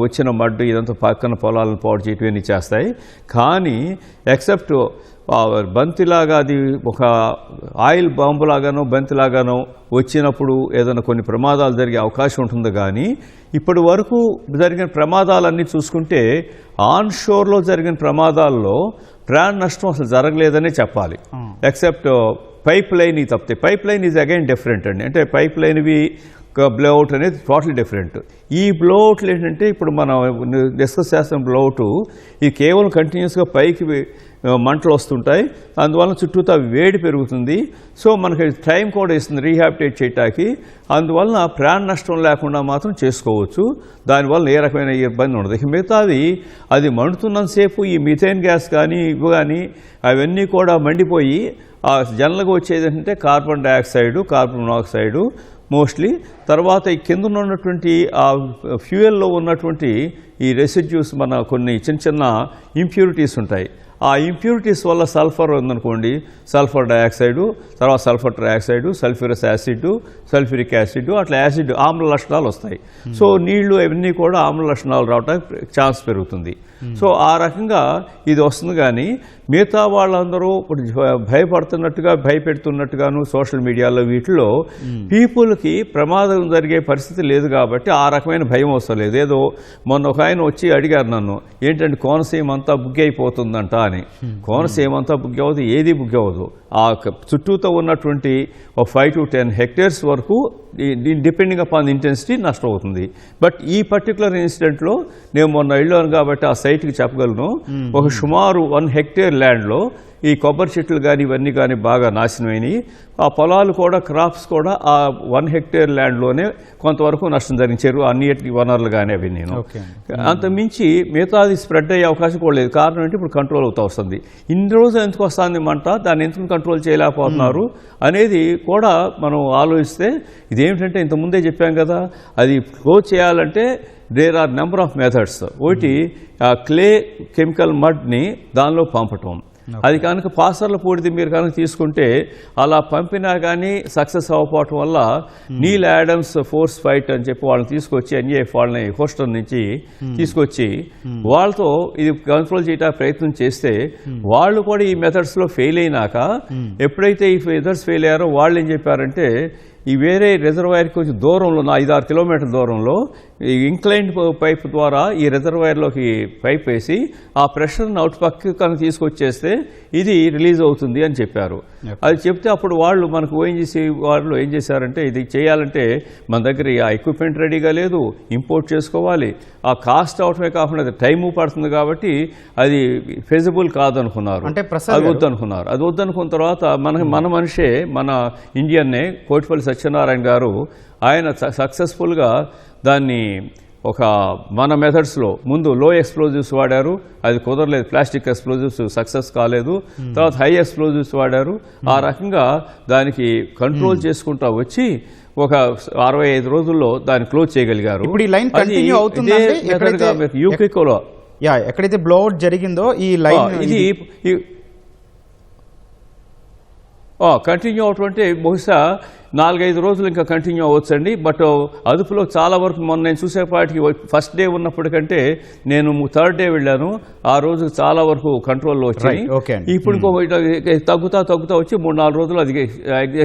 వచ్చిన మడ్డు ఇదంతా పక్కన పొలాలను పాడు చేయటం ఇవన్నీ చేస్తాయి. కానీ ఎక్సెప్ట్ బంతిలాగా అది ఒక ఆయిల్ బాంబులాగానో బంతిలాగానో వచ్చినప్పుడు ఏదైనా కొన్ని ప్రమాదాలు జరిగే అవకాశం ఉంటుంది. కానీ ఇప్పటి వరకు జరిగిన ప్రమాదాలన్నీ చూసుకుంటే ఆన్ షోర్లో జరిగిన ప్రమాదాల్లో ప్రాణ నష్టం అసలు జరగలేదనే చెప్పాలి. ఎక్సెప్ట్ పైప్ లైన్ తప్పితే. Pipe line is again different అండి. అంటే పైప్ లైన్వి బ్లోఅవుట్ అనేది టోటల్ డిఫరెంట్. ఈ బ్లోఅవుట్లు ఏంటంటే ఇప్పుడు మనం డిస్కస్ చేస్తున్న బ్లోఅవుట్ ఇది కేవలం కంటిన్యూస్గా పైకి మంటలు వస్తుంటాయి, అందువల్ల చుట్టూతా వేడి పెరుగుతుంది. సో మనకి టైం కూడా ఇస్తుంది రీహాబిటేట్ చేయటానికి. అందువలన ప్రాణ నష్టం లేకుండా మాత్రం చేసుకోవచ్చు. దానివల్ల ఏ రకమైన ఇబ్బంది ఉండదు. ఇక మిగతాది అది మండుతున్నంతసేపు ఈ మిథేన్ గ్యాస్ కానీ ఇవి కానీ అవన్నీ కూడా మండిపోయి జనరల్గా వచ్చేది ఏంటంటే carbon dioxide, carbon monoxide mostly. తర్వాత ఈ కింద ఉన్నటువంటి ఆ ఫ్యూయల్లో ఉన్నటువంటి ఈ రెసిడ్యూస్, మన కొన్ని చిన్న ఇంప్యూరిటీస్ ఉంటాయి. ఆ ఇంప్యూరిటీస్ వల్ల సల్ఫర్ ఉందనుకోండి, సల్ఫర్ డైఆక్సైడు, తర్వాత sulphur trioxide, sulphurous acid, sulphuric acid, అట్లా యాసిడ్ ఆమ్ల లక్షణాలు వస్తాయి. సో నీళ్లు అవన్నీ కూడా ఆమ్ల లక్షణాలు రావడానికి ఛాన్స్ పెరుగుతుంది. సో ఆ రకంగా ఇది వస్తుంది. కానీ మిగతా వాళ్ళందరూ ఇప్పుడు భయపెడుతున్నట్టుగాను సోషల్ మీడియాలో వీటిలో పీపుల్కి ప్రమాదం జరిగే పరిస్థితి లేదు కాబట్టి ఆ రకమైన భయం వస్తలేదు. ఏదో మొన్న ఒక ఆయన వచ్చి అడిగారు నన్ను, ఏంటంటే కోనసీమ అంతా బుగ్గి అయిపోతుందంట అని. కోనసీమ అంతా బుగ్గి అవుతుంది, ఏది బుగ్గి అవ్వదు. ఆ చుట్టూతో ఉన్నటువంటి 5 to 10 hectares వరకు డిపెండింగ్ అపాన్ ఇంటెన్సిటీ నష్టం అవుతుంది. బట్ ఈ పర్టికులర్ ఇన్సిడెంట్లో నేను మొన్న వెళ్ళాను కాబట్టి ఆ సైట్కి చెప్పగలను. ఒక సుమారు 1 hectare ల్యాండ్లో ఈ కొబ్బరి చెట్లు కానీ ఇవన్నీ కానీ బాగా నాశనమైనవి. ఆ పొలాలు కూడా, క్రాప్స్ కూడా ఆ 1 hectare ల్యాండ్లోనే కొంతవరకు నష్టం జరిగించారు. అన్ని వనరులు కానీ అవి నేను అంత మించి మిగతాది స్ప్రెడ్ అయ్యే అవకాశం కూడా లేదు. కారణం ఏంటి, ఇప్పుడు కంట్రోల్ అవుతూ వస్తుంది. ఇన్ని రోజులు ఎందుకు వస్తుంది మంట, దాన్ని ఎందుకు కంట్రోల్ చేయలేకపోతున్నారు అనేది కూడా మనం ఆలోచిస్తే, ఇదేమిటంటే ఇంతకుముందే చెప్పాం కదా, అది క్లోజ్ చేయాలంటే there are number of methods. ఒకటి క్లే కెమికల్ మడ్ని దానిలో పంపటం. అది కనుక పాసర్ల పొడిది మీరు కనుక తీసుకుంటే అలా పంపినా కానీ సక్సెస్ అవ్వకపోవటం వల్ల నీల్ యాడమ్స్ ఫోర్స్ ఫైట్ అని చెప్పి వాళ్ళని తీసుకొచ్చి ఎన్ఏఎఫ్ వాళ్ళని హోస్టన్ నుంచి తీసుకొచ్చి వాళ్ళతో ఇది కంట్రోల్ చేయడానికి ప్రయత్నం చేస్తే వాళ్ళు కూడా ఈ మెథడ్స్లో ఫెయిల్ అయినాక, ఎప్పుడైతే ఈ మెథడ్స్ ఫెయిల్ అయ్యారో వాళ్ళు ఏం చెప్పారంటే, ఈ వేరే రిజర్వాయర్కి కొంచెం దూరంలో 5-6 కిలోమీటర్ల దూరంలో ఈ ఇంక్లైన్ పైప్ ద్వారా ఈ రిజర్వాయర్లోకి పైప్ వేసి ఆ ప్రెషర్ని అవుట్ పక్క కనుక తీసుకొచ్చేస్తే ఇది రిలీజ్ అవుతుంది అని చెప్పారు. అది చెప్తే అప్పుడు వాళ్ళు మనకు ఓఎన్జీసీ వాళ్ళు ఏం చేశారంటే ఇది చేయాలంటే మన దగ్గర ఆ ఎక్విప్మెంట్ రెడీగా లేదు, ఇంపోర్ట్ చేసుకోవాలి, ఆ కాస్ట్ అవటమే కాకుండా అది టైము పడుతుంది కాబట్టి అది ఫెజిబుల్ కాదనుకున్నారు. అంటే ప్రసాద్ అది వద్దనుకున్నారు. అది వద్దనుకున్న తర్వాత మన మనిషే మన ఇండియన్నే కోటిపల్లి సత్యనారాయణ గారు ఆయన సక్సెస్ఫుల్గా దాన్ని ఒక మన మెథడ్స్లో ముందు లో ఎక్స్ప్లోజివ్స్ వాడారు, అది కుదరలేదు, ప్లాస్టిక్ ఎక్స్ప్లోజివ్స్ సక్సెస్ కాలేదు. తర్వాత హై ఎక్స్ప్లోజివ్స్ వాడారు. ఆ రకంగా దానికి కంట్రోల్ చేసుకుంటా వచ్చి ఒక 65 రోజుల్లో దాన్ని క్లోజ్ చేయగలిగారు. ఇప్పుడు ఈ లైన్ కంటిన్యూ అవుతుందండి యూకేలో ఎక్కడైతే బ్లోఅవుట్ జరిగిందో ఈ లైన్ ఇది కంటిన్యూ అవటం అంటే బహుశా 4-5 రోజులు ఇంకా కంటిన్యూ అవ్వచ్చండి. బట్ అదుపులో చాలా వరకు మొన్న నేను చూసేపాటికి ఫస్ట్ డే ఉన్నప్పటికంటే నేను 3rd డే వెళ్ళాను, ఆ రోజు చాలా వరకు కంట్రోల్లో వచ్చాయి. ఇప్పుడు తగ్గుతా వచ్చి 3-4 రోజులు అది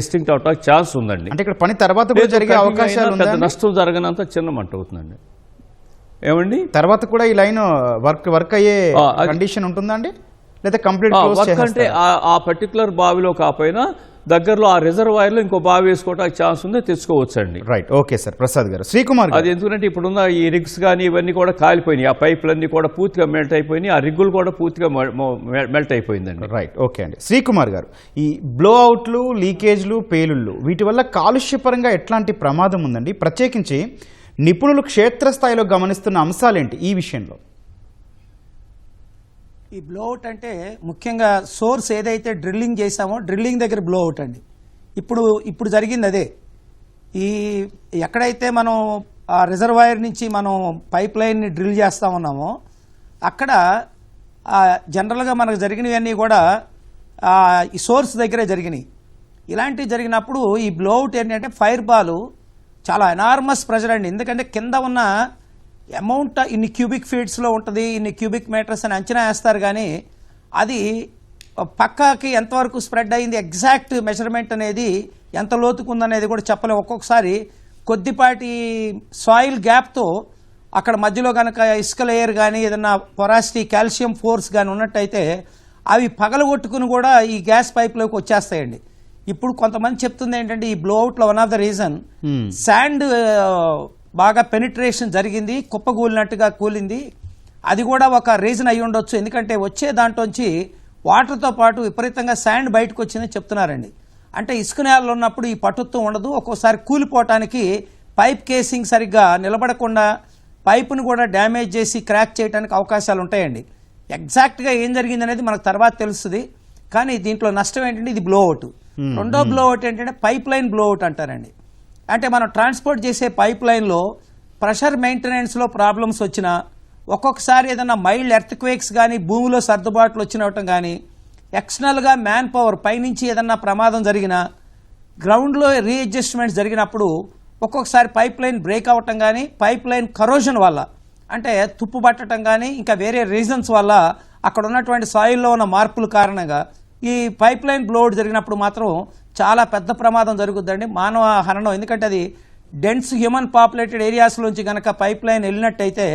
ఎక్స్టింక్ట్ అవటానికి ఛాన్స్ ఉందండి. అంటే ఇక్కడ పని తర్వాత కూడా జరిగే అవకాశాలు పెద్ద నష్టం జరగనంత చిన్న మంట అవుతుందండి. ఏమండి తర్వాత కూడా ఈ లైన్ వర్క్ అయ్యే కండిషన్ ఉంటుందండి లేదా కంప్లీట్ వర్క్ అంటే ఆ పర్టికులర్ బావిలో కాకపోయినా దగ్గరలో ఆ రిజర్వాయర్లో ఇంకో బావి వేసుకోవడానికి ఛాన్స్ ఉంది, తెచ్చుకోవచ్చండి. Right, okay sir. Prasad garu, Srikumar అది ఎందుకంటే ఇప్పుడున్న ఈ రిగ్స్ కానీ ఇవన్నీ కూడా కాలిపోయినాయి, ఆ పైపులన్నీ కూడా పూర్తిగా మెల్ట్ అయిపోయినాయి, ఆ రిగ్గులు కూడా పూర్తిగా మెల్ట్ అయిపోయిందండి. రైట్, ఓకే అండి. శ్రీకుమార్ గారు, ఈ బ్లో అవుట్లు, లీకేజ్లు, పేలుళ్ళు వీటి వల్ల కాలుష్యపరంగా ఎట్లాంటి ప్రమాదం ఉందండి? ప్రత్యేకించి నిపుణులు క్షేత్రస్థాయిలో గమనిస్తున్న అంశాలేంటి ఈ విషయంలో? ఈ బ్లోఅవుట్ అంటే ముఖ్యంగా సోర్స్ ఏదైతే డ్రిల్లింగ్ చేసామో డ్రిల్లింగ్ దగ్గర బ్లోఅవుట్ అండి. ఇప్పుడు జరిగింది అదే. ఈ ఎక్కడైతే మనం ఆ రిజర్వాయర్ నుంచి మనం పైప్ లైన్ని డ్రిల్ చేస్తా ఉన్నామో అక్కడ జనరల్గా మనకు జరిగినవన్నీ కూడా ఈ సోర్స్ దగ్గరే జరిగినాయి. ఇలాంటివి జరిగినప్పుడు ఈ బ్లోఅవుట్ ఏంటంటే ఫైర్ బాల్ చాలా ఎనార్మస్ ప్రెషర్ అండి. ఎందుకంటే కింద ఉన్న అమౌంట్ ఇన్ని క్యూబిక్ ఫీట్స్లో ఉంటుంది, ఇన్ని క్యూబిక్ మీటర్స్ అని అంచనా వేస్తారు, కానీ అది పక్కకి ఎంతవరకు స్ప్రెడ్ అయింది, ఎగ్జాక్ట్ మెజర్మెంట్ అనేది ఎంత లోతుకుందనేది కూడా చెప్పలేము. ఒక్కొక్కసారి కొద్దిపాటి సాయిల్ గ్యాప్తో అక్కడ మధ్యలో కనుక ఇసుక లేయర్ కానీ ఏదన్నా పొరాసిటీ కాల్షియం ఫోర్స్ కానీ ఉన్నట్టయితే అవి పగలగొట్టుకుని కూడా ఈ గ్యాస్ పైప్లోకి వచ్చేస్తాయండి. ఇప్పుడు కొంతమంది చెప్తుంది ఏంటంటే ఈ బ్లోఅవుట్లో one of the reason sand బాగా పెనిట్రేషన్ జరిగింది, కుప్పగూలినట్టుగా కూలింది, అది కూడా ఒక రీజన్ అయి ఉండొచ్చు. ఎందుకంటే వచ్చే దాంట్లోంచి వాటర్తో పాటు విపరీతంగా శాండ్ బయటకు వచ్చిందని చెప్తున్నారండి. అంటే ఇసుక నేలలో ఉన్నప్పుడు ఈ పటుత్వం ఉండదు, ఒక్కోసారి కూలిపోవటానికి పైప్ కేసింగ్ సరిగ్గా నిలబడకుండా పైపును కూడా డ్యామేజ్ చేసి క్రాక్ చేయడానికి అవకాశాలు ఉంటాయండి. ఎగ్జాక్ట్గా ఏం జరిగింది అనేది మనకు తర్వాత తెలుస్తుంది. కానీ దీంట్లో నష్టం ఏంటంటే ఇది బ్లోఅవుట్. రెండో బ్లోఅవుట్ ఏంటంటే పైప్ లైన్ బ్లోఅవుట్ అంటారండి. అంటే మనం ట్రాన్స్పోర్ట్ చేసే పైప్ లైన్లో ప్రెషర్ మెయింటెనెన్స్లో ప్రాబ్లమ్స్ వచ్చినా, ఒక్కొక్కసారి ఏదైనా మైల్డ్ ఎర్త్క్వేక్స్ కానీ భూమిలో సర్దుబాట్లు వచ్చినవటం కానీ, ఎక్స్టర్నల్గా మ్యాన్ పవర్ పైనుంచి ఏదన్నా ప్రమాదం జరిగినా, గ్రౌండ్లో రీఅడ్జస్ట్మెంట్స్ జరిగినప్పుడు ఒక్కొక్కసారి పైప్ లైన్ బ్రేక్ అవ్వటం కానీ, పైప్ లైన్ కరోజన్ వల్ల అంటే తుప్పు పట్టడం కానీ ఇంకా వేరే రీజన్స్ వల్ల అక్కడ ఉన్నటువంటి సాయిల్లో ఉన్న మార్పుల కారణంగా ఈ పైప్ లైన్ బ్లోఅవుట్ జరిగినప్పుడు మాత్రం చాలా పెద్ద ప్రమాదం జరుగుతుందండి, మానవ హరణం. ఎందుకంటే అది డెన్స్ హ్యూమన్ పాపులేటెడ్ ఏరియాస్లోంచి కనుక పైప్ లైన్ వెళ్ళినట్టయితే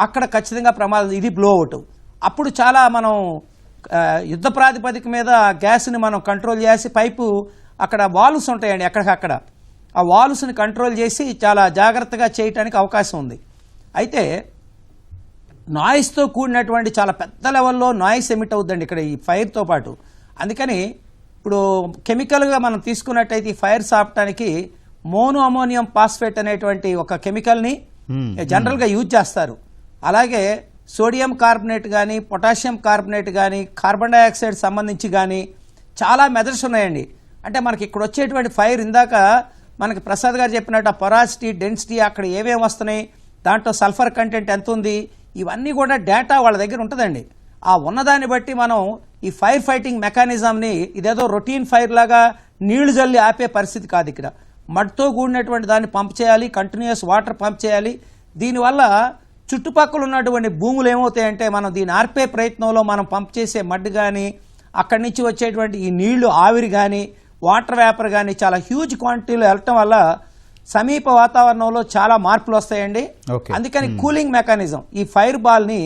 అక్కడ ఖచ్చితంగా ప్రమాదం. ఇది బ్లోఅవుట్. అప్పుడు చాలా మనం యుద్ధ ప్రాతిపదిక మీద గ్యాస్ని మనం కంట్రోల్ చేసి పైపు అక్కడ వాల్వ్స్ ఉంటాయండి, ఎక్కడికక్కడ ఆ వాల్వ్స్ని కంట్రోల్ చేసి చాలా జాగ్రత్తగా చేయడానికి అవకాశం ఉంది. అయితే నాయిస్తో కూడినటువంటి చాలా పెద్ద లెవెల్లో నాయిస్ ఎమిట్ అవుతుందండి ఇక్కడ ఈ ఫైర్తో పాటు. అందుకని ఇప్పుడు కెమికల్గా మనం తీసుకున్నట్టయితే ఈ ఫైర్స్ ఆపటానికి మోనో అమోనియం ఫాస్ఫేట్ అనేటువంటి ఒక కెమికల్ని జనరల్గా యూజ్ చేస్తారు. అలాగే సోడియం కార్బోనేట్ కానీ, పొటాషియం కార్బోనేట్ కానీ, కార్బన్ డైఆక్సైడ్ సంబంధించి కానీ చాలా మెథడ్స్ ఉన్నాయండి. అంటే మనకి ఇక్కడ వచ్చేటువంటి ఫైర్ ఇందాక మనకి ప్రసాద్ గారు చెప్పినట్టు ఆ పొరాసిటీ, డెన్సిటీ అక్కడ ఏమేమి వస్తున్నాయి, దాంట్లో సల్ఫర్ కంటెంట్ ఎంత ఉంది, ఇవన్నీ కూడా డేటా వాళ్ళ దగ్గర ఉంటుందండి. ఆ ఉన్నదాన్ని బట్టి మనం ఈ ఫైర్ ఫైటింగ్ మెకానిజంని ఇదేదో రొటీన్ ఫైర్ లాగా నీళ్లు జల్లి ఆపే పరిస్థితి కాదు. ఇక్కడ మడ్తో కూడినటువంటి దాన్ని పంప్ చేయాలి, కంటిన్యూస్ వాటర్ పంప్ చేయాలి. దీనివల్ల చుట్టుపక్కల ఉన్నటువంటి భూములు ఏమవుతాయంటే మనం దీన్ని ఆర్పే ప్రయత్నంలో మనం పంప్ చేసే మడ్ కానీ, అక్కడి నుంచి వచ్చేటువంటి ఈ నీళ్లు ఆవిరి కానీ, వాటర్ వేపర్ కానీ చాలా హ్యూజ్ క్వాంటిటీలో వెళ్ళటం వల్ల సమీప వాతావరణంలో చాలా మార్పులు వస్తాయండి. Okay. అందుకని కూలింగ్ మెకానిజం ఈ ఫైర్ బాల్ ని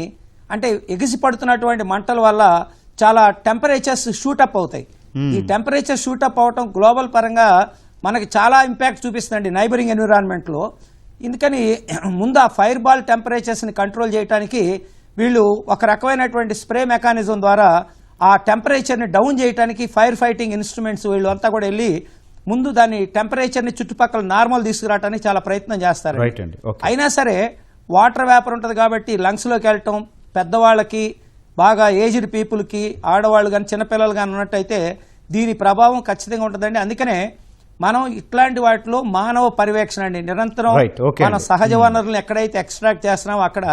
అంటే ఎగిసి పడుతున్నటువంటి మంటల వల్ల చాలా టెంపరేచర్స్ షూటప్ అవుతాయి. ఈ టెంపరేచర్ షూటప్ అవటం గ్లోబల్ పరంగా మనకి చాలా ఇంపాక్ట్ చూపిస్తుందండి నైబరింగ్ ఎన్విరాన్మెంట్ లో. అందుకని ముందు ఆ ఫైర్ బాల్ టెంపరేచర్స్ ని కంట్రోల్ చేయడానికి వీళ్ళు ఒక రకమైనటువంటి స్ప్రే మెకానిజం ద్వారా ఆ టెంపరేచర్ ని డౌన్ చేయడానికి ఫైర్ ఫైటింగ్ ఇన్స్ట్రుమెంట్స్ వీళ్ళు అంతా కూడా వెళ్ళి ముందు దాని టెంపరేచర్ ని చుట్టుపక్కల నార్మల్ తీసుకురావడానికి చాలా ప్రయత్నం చేస్తారు. రైట్ అండి. ఓకే. అయినా సరే వాటర్ వేపర్ ఉంటుంది కాబట్టి లంగ్స్ లోకి వెళ్ళటం, పెద్దవాళ్ళకి బాగా ఏజ్డ్ పీపుల్ కి, ఆడవాళ్ళు కానీ చిన్నపిల్లలు కానీ ఉన్నట్టయితే దీని ప్రభావం ఖచ్చితంగా ఉంటుందండి. అందుకనే మనం ఇట్లాంటి వాటిలో మానవ పర్యవేక్షణ అండి నిరంతరం Right. Okay మన అండి. సహజ వనరులను ఎక్కడైతే ఎక్స్ట్రాక్ట్ చేస్తున్నామో అక్కడ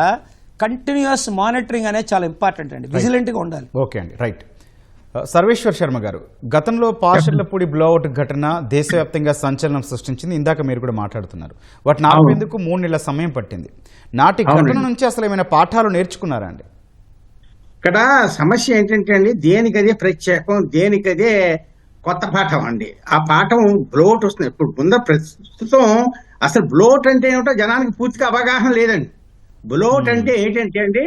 కంటిన్యూస్ మానిటరింగ్ అనేది చాలా ఇంపార్టెంట్ అండి. విజిలెంట్ గా ఉండాలి. ఓకే అండి. రైట్. సర్వేశ్వర్ శర్మ గారు, గతంలో పాషర్లపూడి బ్లోఅవుట్ ఘటన దేశవ్యాప్తంగా సంచలనం సృష్టించింది. ఇందాక మీరు కూడా మాట్లాడుతున్నారు. వాటిని ఆపేందుకు 3 నెలల సమయం పట్టింది. నాటి ఘటన నుంచి అసలు ఏమైనా పాఠాలు నేర్చుకున్నారా అండి? ఇక్కడ సమస్య ఏంటంటే అండి, దేనికదే ప్రత్యేకం, దేనికదే కొత్త పాఠం అండి. ఆ పాఠం బ్లోట్ వస్తుంది. ఇప్పుడు ప్రస్తుతం అసలు బ్లోట్ అంటే ఏమిటో జనానికి పూర్తిగా అవగాహన లేదండి. బ్లోట్ అంటే ఏంటంటే అండి,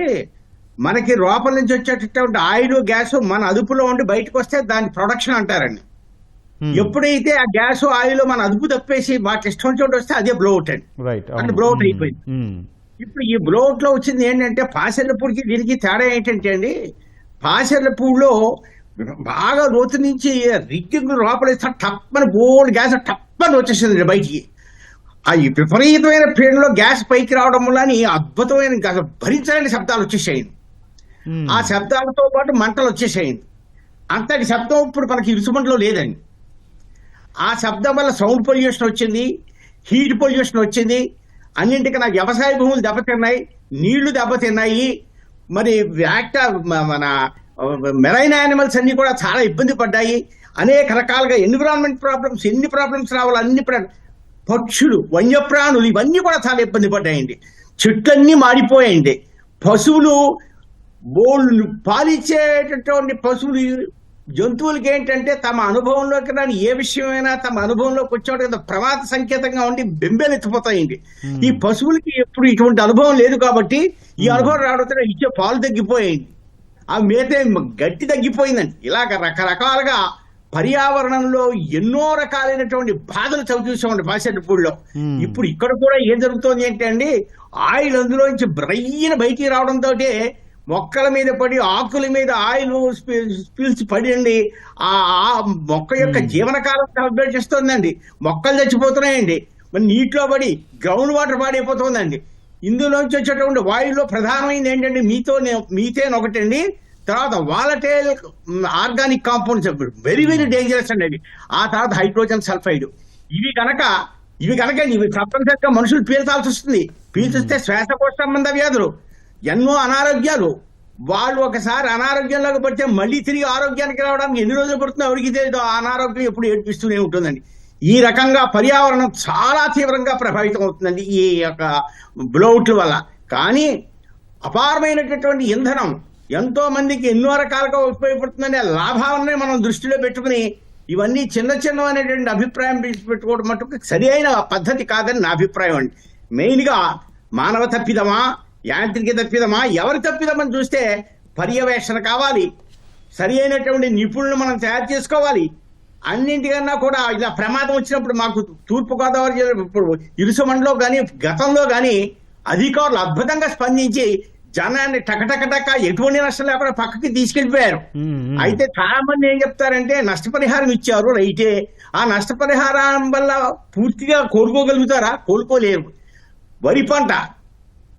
మనకి లోపల నుంచి వచ్చేటటువంటి ఆయిల్ గ్యాస్ మన అదుపులో ఉండి బయటకు వస్తే దాని ప్రొడక్షన్ అంటారండి. ఎప్పుడైతే ఆ గ్యాస్ ఆయిల్ మన అదుపు తప్పేసి వాటి ఇష్టం చోటు వస్తే అదే బ్లోట్ అండి. రైట్. అంటే బ్లోట్ అయిపోయింది. ఇప్పుడు ఈ బ్లోట్ లో వచ్చింది ఏంటంటే పాసెర్లపూడికి దీనికి తేడా ఏంటంటే అండి, పాసెర్లపూడిలో బాగా లోతు నుంచి రిగ్గింగ్ లోపల టప్పని బోల్డ్ గ్యాస్ టప్పని వచ్చేసింది బయటికి. ఆ ఈ విపరీతమైన పీడలో గ్యాస్ పైకి రావడం వల్ల అద్భుతమైన భరించలేని శబ్దాలు వచ్చేసాయండి. ఆ శబ్దాలతో పాటు మంటలు వచ్చేసాయండి. అంతటి శబ్దం ఇప్పుడు మనకి ఇరుసుమంటలో లేదండి. ఆ శబ్దం వల్ల సౌండ్ పొల్యూషన్ వచ్చింది, హీట్ పొల్యూషన్ వచ్చింది. అన్నింటికన్నా వ్యవసాయ భూములు దెబ్బతిన్నాయి, నీళ్లు దెబ్బతిన్నాయి. మరి మన మెరైన్ యానిమల్స్ అన్ని కూడా చాలా ఇబ్బంది పడ్డాయి. అనేక రకాలుగా ఎన్విరాన్మెంట్ ప్రాబ్లమ్స్, ఎన్ని ప్రాబ్లమ్స్ రావాలి అన్ని పక్షులు, వన్యప్రాణులు ఇవన్నీ కూడా చాలా ఇబ్బంది పడ్డాయండి. చెట్లన్నీ మాడిపోయాయండి. పశువులు బోళ్ళు పాలిచ్చేటటువంటి పశువులు, జంతువులకి ఏంటంటే తమ అనుభవంలోకి రాని ఏ విషయమైనా తమ అనుభవంలోకి వచ్చేట ప్రమాద సంకేతంగా ఉండి బెంబేలెత్తిపోతాయండి. ఈ పశువులకి ఎప్పుడు ఇటువంటి అనుభవం లేదు కాబట్టి ఈ అనుభవం రావడంతో ఇచ్చే పాలు తగ్గిపోయాయండి, ఆ మేత గట్టి తగ్గిపోయిందండి. ఇలాగ రకరకాలుగా పర్యావరణంలో ఎన్నో రకాలైనటువంటి బాధలు చవిచూసామండి పాసెర్లపూడిలో. ఇప్పుడు ఇక్కడ కూడా ఏం జరుగుతోంది అంటే అండి, ఆయిల్ అందులోంచి బ్రయ్యన బయటికి రావడంతో మొక్కల మీద పడి, ఆకుల మీద ఆయిల్ పీల్చి పడండి ఆ మొక్క యొక్క జీవనకాలం అప్డేట్ చేస్తుందండి. మొక్కలు చచ్చిపోతున్నాయండి. మరి నీటిలో పడి గ్రౌండ్ వాటర్ పాడైపోతుందండి. ఇందులోంచి వచ్చేటువంటి వాయువులో ప్రధానమైనది ఏంటంటే మీథేన్ ఒకటండి. తర్వాత volatile organic compounds very very dangerous అండి. ఆ తర్వాత హైడ్రోజన్ సల్ఫైడ్. ఇవి కనుక ఇవి తప్పనిసరిగా మనుషులు పీల్చాల్సి వస్తుంది. పీల్చిస్తే శ్వాసకోశ సంబంధ వ్యాధులు, ఎన్నో అనారోగ్యాలు. వాళ్ళు ఒకసారి అనారోగ్యంలోకి పడితే మళ్ళీ తిరిగి ఆరోగ్యానికి రావడానికి ఎన్ని రోజులు పడుతుందో ఎవరికి తెలియదు. ఆ అనారోగ్యం ఎప్పుడు ఏడ్పిస్తూనే ఉంటుందండి. ఈ రకంగా పర్యావరణం చాలా తీవ్రంగా ప్రభావితం అవుతుందండి ఈ యొక్క బ్లోఅవుట్ల వల్ల. కానీ అపారమైనటువంటి ఇంధనం ఎంతో మందికి ఎన్నో రకాలుగా ఉపయోగపడుతుందనే లాభాలనే మనం దృష్టిలో పెట్టుకుని ఇవన్నీ చిన్న అనేటువంటి అభిప్రాయం పెట్టుకోవడం మటుకు సరి అయిన పద్ధతి కాదని నా అభిప్రాయం అండి. మెయిన్ గా మానవ తప్పిదమా, యాంత్రిక తప్పిదమా, ఎవరి తప్పిదమని చూస్తే పర్యవేక్షణ కావాలి, సరి అయినటువంటి నిపుణులు మనం తయారు చేసుకోవాలి. అన్నింటికన్నా కూడా ఇలా ప్రమాదం వచ్చినప్పుడు మాకు తూర్పుగోదావరి జిల్లా ఇప్పుడు ఇరుసుమండలో కానీ గతంలో కానీ అధికారులు అద్భుతంగా స్పందించి జనాన్ని టకటకటక ఎటువంటి నష్టం లేకుండా పక్కకి తీసుకెళ్లిపోయారు. అయితే చాలా మంది ఏం చెప్తారంటే నష్టపరిహారం ఇచ్చారు, రైతే. ఆ నష్టపరిహారం వల్ల పూర్తిగా కోలుకోగలుగుతారా? కోలుకోలేరు. వరి పంట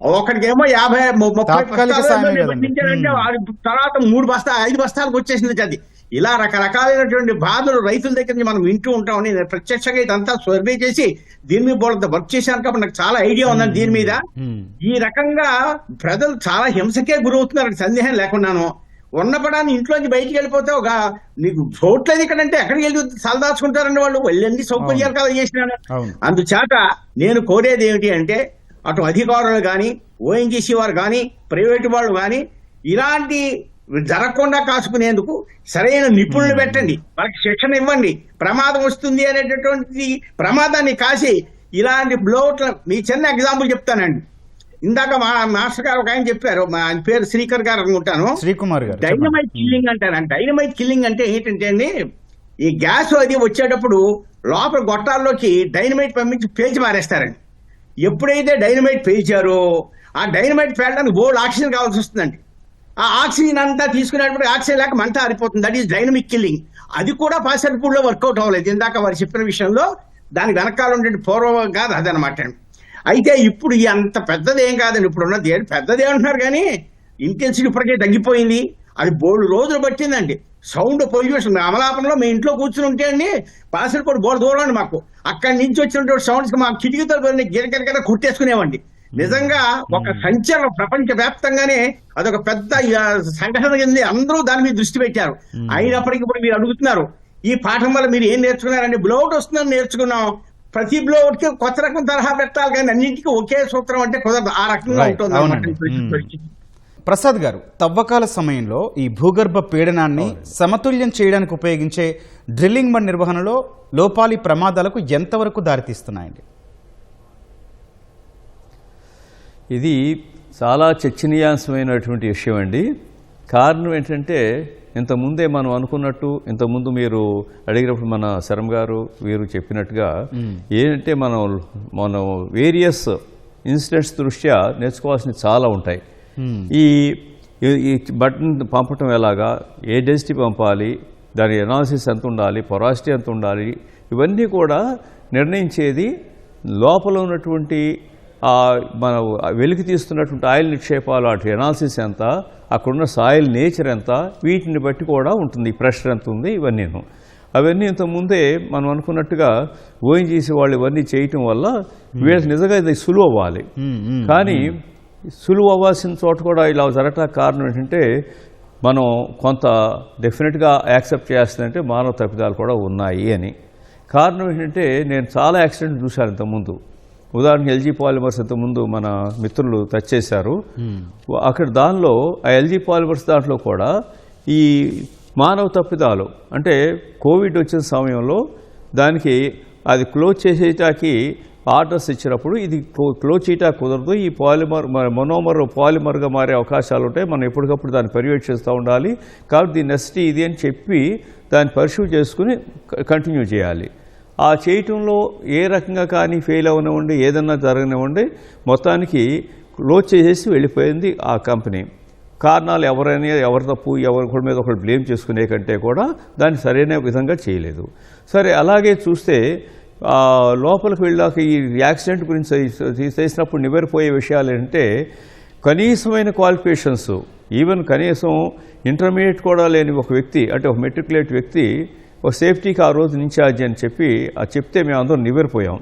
ఒకటికేమో 50-30 పండించారంటే తర్వాత 3 బస్తాలు 5 బస్తాలకు వచ్చేసింది. అది ఇలా రకరకాలైనటువంటి బాధలు రైతుల దగ్గర నుంచి మనం వింటూ ఉంటామని నేను ప్రత్యక్షంగా ఇదంతా సర్వే చేసి దీని మీద వర్క్ చేశాను కాబట్టి నాకు చాలా ఐడియా ఉందండి దీని మీద. ఈ రకంగా ప్రజలు చాలా హింసకే గురవుతున్నారు, సందేహం లేకున్నాను. ఉన్నపడాన్ని ఇంట్లోంచి బయటికి వెళ్ళిపోతే ఒక నీకు చోట్లేదు ఇక్కడంటే ఎక్కడికి వెళ్ళి సలదాచుకుంటారండి వాళ్ళు. వాళ్ళన్ని సౌకర్యాలు కదా చేసినాను. అందుచేత నేను కోరేది ఏమిటి అంటే అటు అధికారులు కానీ, ఓఎన్జీసీ వారు కానీ, ప్రైవేటు వాళ్ళు కానీ ఇలాంటి జరగకుండా కాసుకునేందుకు సరైన నిపుణులు పెట్టండి, వాళ్ళకి శిక్షణ ఇవ్వండి. ప్రమాదం వస్తుంది అనేటటువంటి ప్రమాదాన్ని కాసి ఇలాంటి బ్లోట్ల మీ చిన్న ఎగ్జాంపుల్ చెప్తానండి. ఇందాక మా మాస్టర్ గారు ఒక ఆయన చెప్పారు, ఆయన పేరు శ్రీకర్ గారు అనుకుంటాను, శ్రీకుమార్ గారు. డైనమైట్ కిల్లింగ్ అంటారు. డైనమైట్ కిల్లింగ్ అంటే ఏంటంటే అండి, ఈ గ్యాస్ అది వచ్చేటప్పుడు లోపల గొట్టాల్లోకి డైనమైట్ పంపించి పేల్చి మారేస్తారండి. ఎప్పుడైతే డైనమైట్ పేల్చారో ఆ డైనమైట్ పేలడానికి బోల్డ్ ఆక్సిజన్ కావాల్సి వస్తుందండి. ఆ ఆక్సిజన్ అంతా తీసుకునేటప్పుడు ఆక్సిజన్ లేక మంట ఆరిపోతుంది. That is dynamic killing. అది కూడా పాసర్పూడిలో వర్కౌట్ అవ్వలేదు. ఇందాక వారు చెప్పిన విషయంలో దాని వెనకాల ఉండే పూర్వం కాదు అదనమాట. అయితే ఇప్పుడు ఈ అంత పెద్దది ఏం కాదండి, ఇప్పుడు ఉన్నది పెద్దదే అంటున్నారు కానీ ఇంటెన్సిటీ ఇప్పటికే తగ్గిపోయింది. అది బోల్డ్ రోజులు పట్టిందండి. సౌండ్ పొల్యూషన్ అమలాపంలో మీ ఇంట్లో కూర్చుని ఉంటే అండి పాసర్పూడి బోర్డు దూరం అండి మాకు. అక్కడి నుంచి వచ్చినటువంటి సౌండ్స్ మా కిటికీతో గిరగిరగర కుట్టేసుకునేవండి. నిజంగా ఒక సంచలనం, ప్రపంచ వ్యాప్తంగానే అదొక పెద్ద సంఘటన కింద అందరూ దాని మీద దృష్టి పెట్టారు. అయినప్పటికీ ఇప్పుడు మీరు అడుగుతున్నారు ఈ పాఠం వల్ల మీరు ఏం నేర్చుకున్నారండి? బ్లౌట్ వస్తుందని నేర్చుకున్నాం. ప్రతి బ్లౌట్ కి కొత్త రకం తరహా పెట్టాలి కానీ అన్నింటికి ఒకే సూత్రం అంటే కుదరదు. ఆ రకంగా ఉంటుంది. ప్రసాద్ గారు, తవ్వకాల సమయంలో ఈ భూగర్భ పీడనాన్ని సమతుల్యం చేయడానికి ఉపయోగించే డ్రిల్లింగ్ మడ్ నిర్వహణలో లోపాలి ప్రమాదాలకు ఎంతవరకు దారితీస్తున్నాయండి? ఇది చాలా చర్చనీయాంశమైనటువంటి విషయం అండి. కారణం ఏంటంటే ఇంతకుముందే మనం అనుకున్నట్టు, ఇంతకుముందు మీరు అడిగినప్పుడు మన శరం గారు వీరు చెప్పినట్టుగా ఏంటంటే మనం వేరియస్ ఇన్సిడెంట్స్ దృష్ట్యా నేర్చుకోవాల్సినవి చాలా ఉంటాయి. ఈ బటన్ పంపటం ఎలాగా, ఏ డెన్సిటీ పంపాలి, దాని ఎనాలిసిస్ ఎంత ఉండాలి, పొరాసిటీ ఎంత ఉండాలి, ఇవన్నీ కూడా నిర్ణయించేది లోపల ఉన్నటువంటి మన వెలికి తీస్తున్నటువంటి ఆయిల్ నిక్షేపాలు, అటు ఎనాలిసిస్ ఎంత, అక్కడున్న సాయిల్ నేచర్ ఎంత, వీటిని బట్టి కూడా ఉంటుంది. ప్రెషర్ ఎంత ఉంది, అవన్నీ ఇంతకుముందే మనం అనుకున్నట్టుగా ఓఎన్జీసీ వాళ్ళు ఇవన్నీ చేయటం వల్ల వీళ్ళకి నిజంగా ఇది సులువు అవ్వాలి. కానీ సులువు అవ్వాల్సిన చోట కూడా ఇలా జరగటానికి కారణం ఏంటంటే మనం కొంత డెఫినెట్గా యాక్సెప్ట్ చేస్తుందంటే మానవ తప్పిదాలు కూడా ఉన్నాయి అని. కారణం ఏంటంటే నేను చాలా యాక్సిడెంట్ చూశాను ఇంతకుముందు. ఉదాహరణకి ఎల్జీ పాలిమర్స్ ఇంతకుముందు మన మిత్రులు టచ్ చేశారు. అక్కడ దానిలో ఆ ఎల్జీ పాలిమర్స్ దాంట్లో కూడా ఈ మానవ తప్పిదాలు అంటే కోవిడ్ వచ్చిన సమయంలో దానికి అది క్లోజ్ చేసేటానికి ఆర్డర్స్ ఇచ్చినప్పుడు ఇది క్లోజ్ చేయటానికి కుదరదు, ఈ మొనోమర్ పాలిమర్గా మారే అవకాశాలు ఉంటాయి, మనం ఎప్పటికప్పుడు దాన్ని పర్యవేక్షిస్తూ ఉండాలి, కాబట్టి దీని నెసిటీ ఇది అని చెప్పి దాన్ని పర్స్యూ చేసుకుని కంటిన్యూ చేయాలి. ఆ చేయటంలో ఏ రకంగా కానీ ఫెయిల్ అవనివ్వండి, ఏదన్నా జరగనివ్వండి, మొత్తానికి క్లోజ్ చేసేసి వెళ్ళిపోయింది ఆ కంపెనీ. కారణాలు ఎవరి తప్పు, ఎవరి మీద ఒకటి బ్లేమ్ చేసుకునే కంటే కూడా దాన్ని సరైన విధంగా చేయలేదు. సరే, అలాగే చూస్తే లోపలికి వెళ్ళాక ఈ యాక్సిడెంట్ గురించి చేసినప్పుడు నివ్వెరపోయే విషయాలు ఏంటంటే కనీసమైన క్వాలిఫికేషన్స్, ఈవెన్ కనీసం ఇంటర్మీడియట్ కూడా లేని ఒక వ్యక్తి, అంటే ఒక మెట్రికులేట్ వ్యక్తి ఒక సేఫ్టీకి ఆ రోజు ఇన్ఛార్జ్ అని చెప్తే మేము అందరం నివ్వెరపోయాం.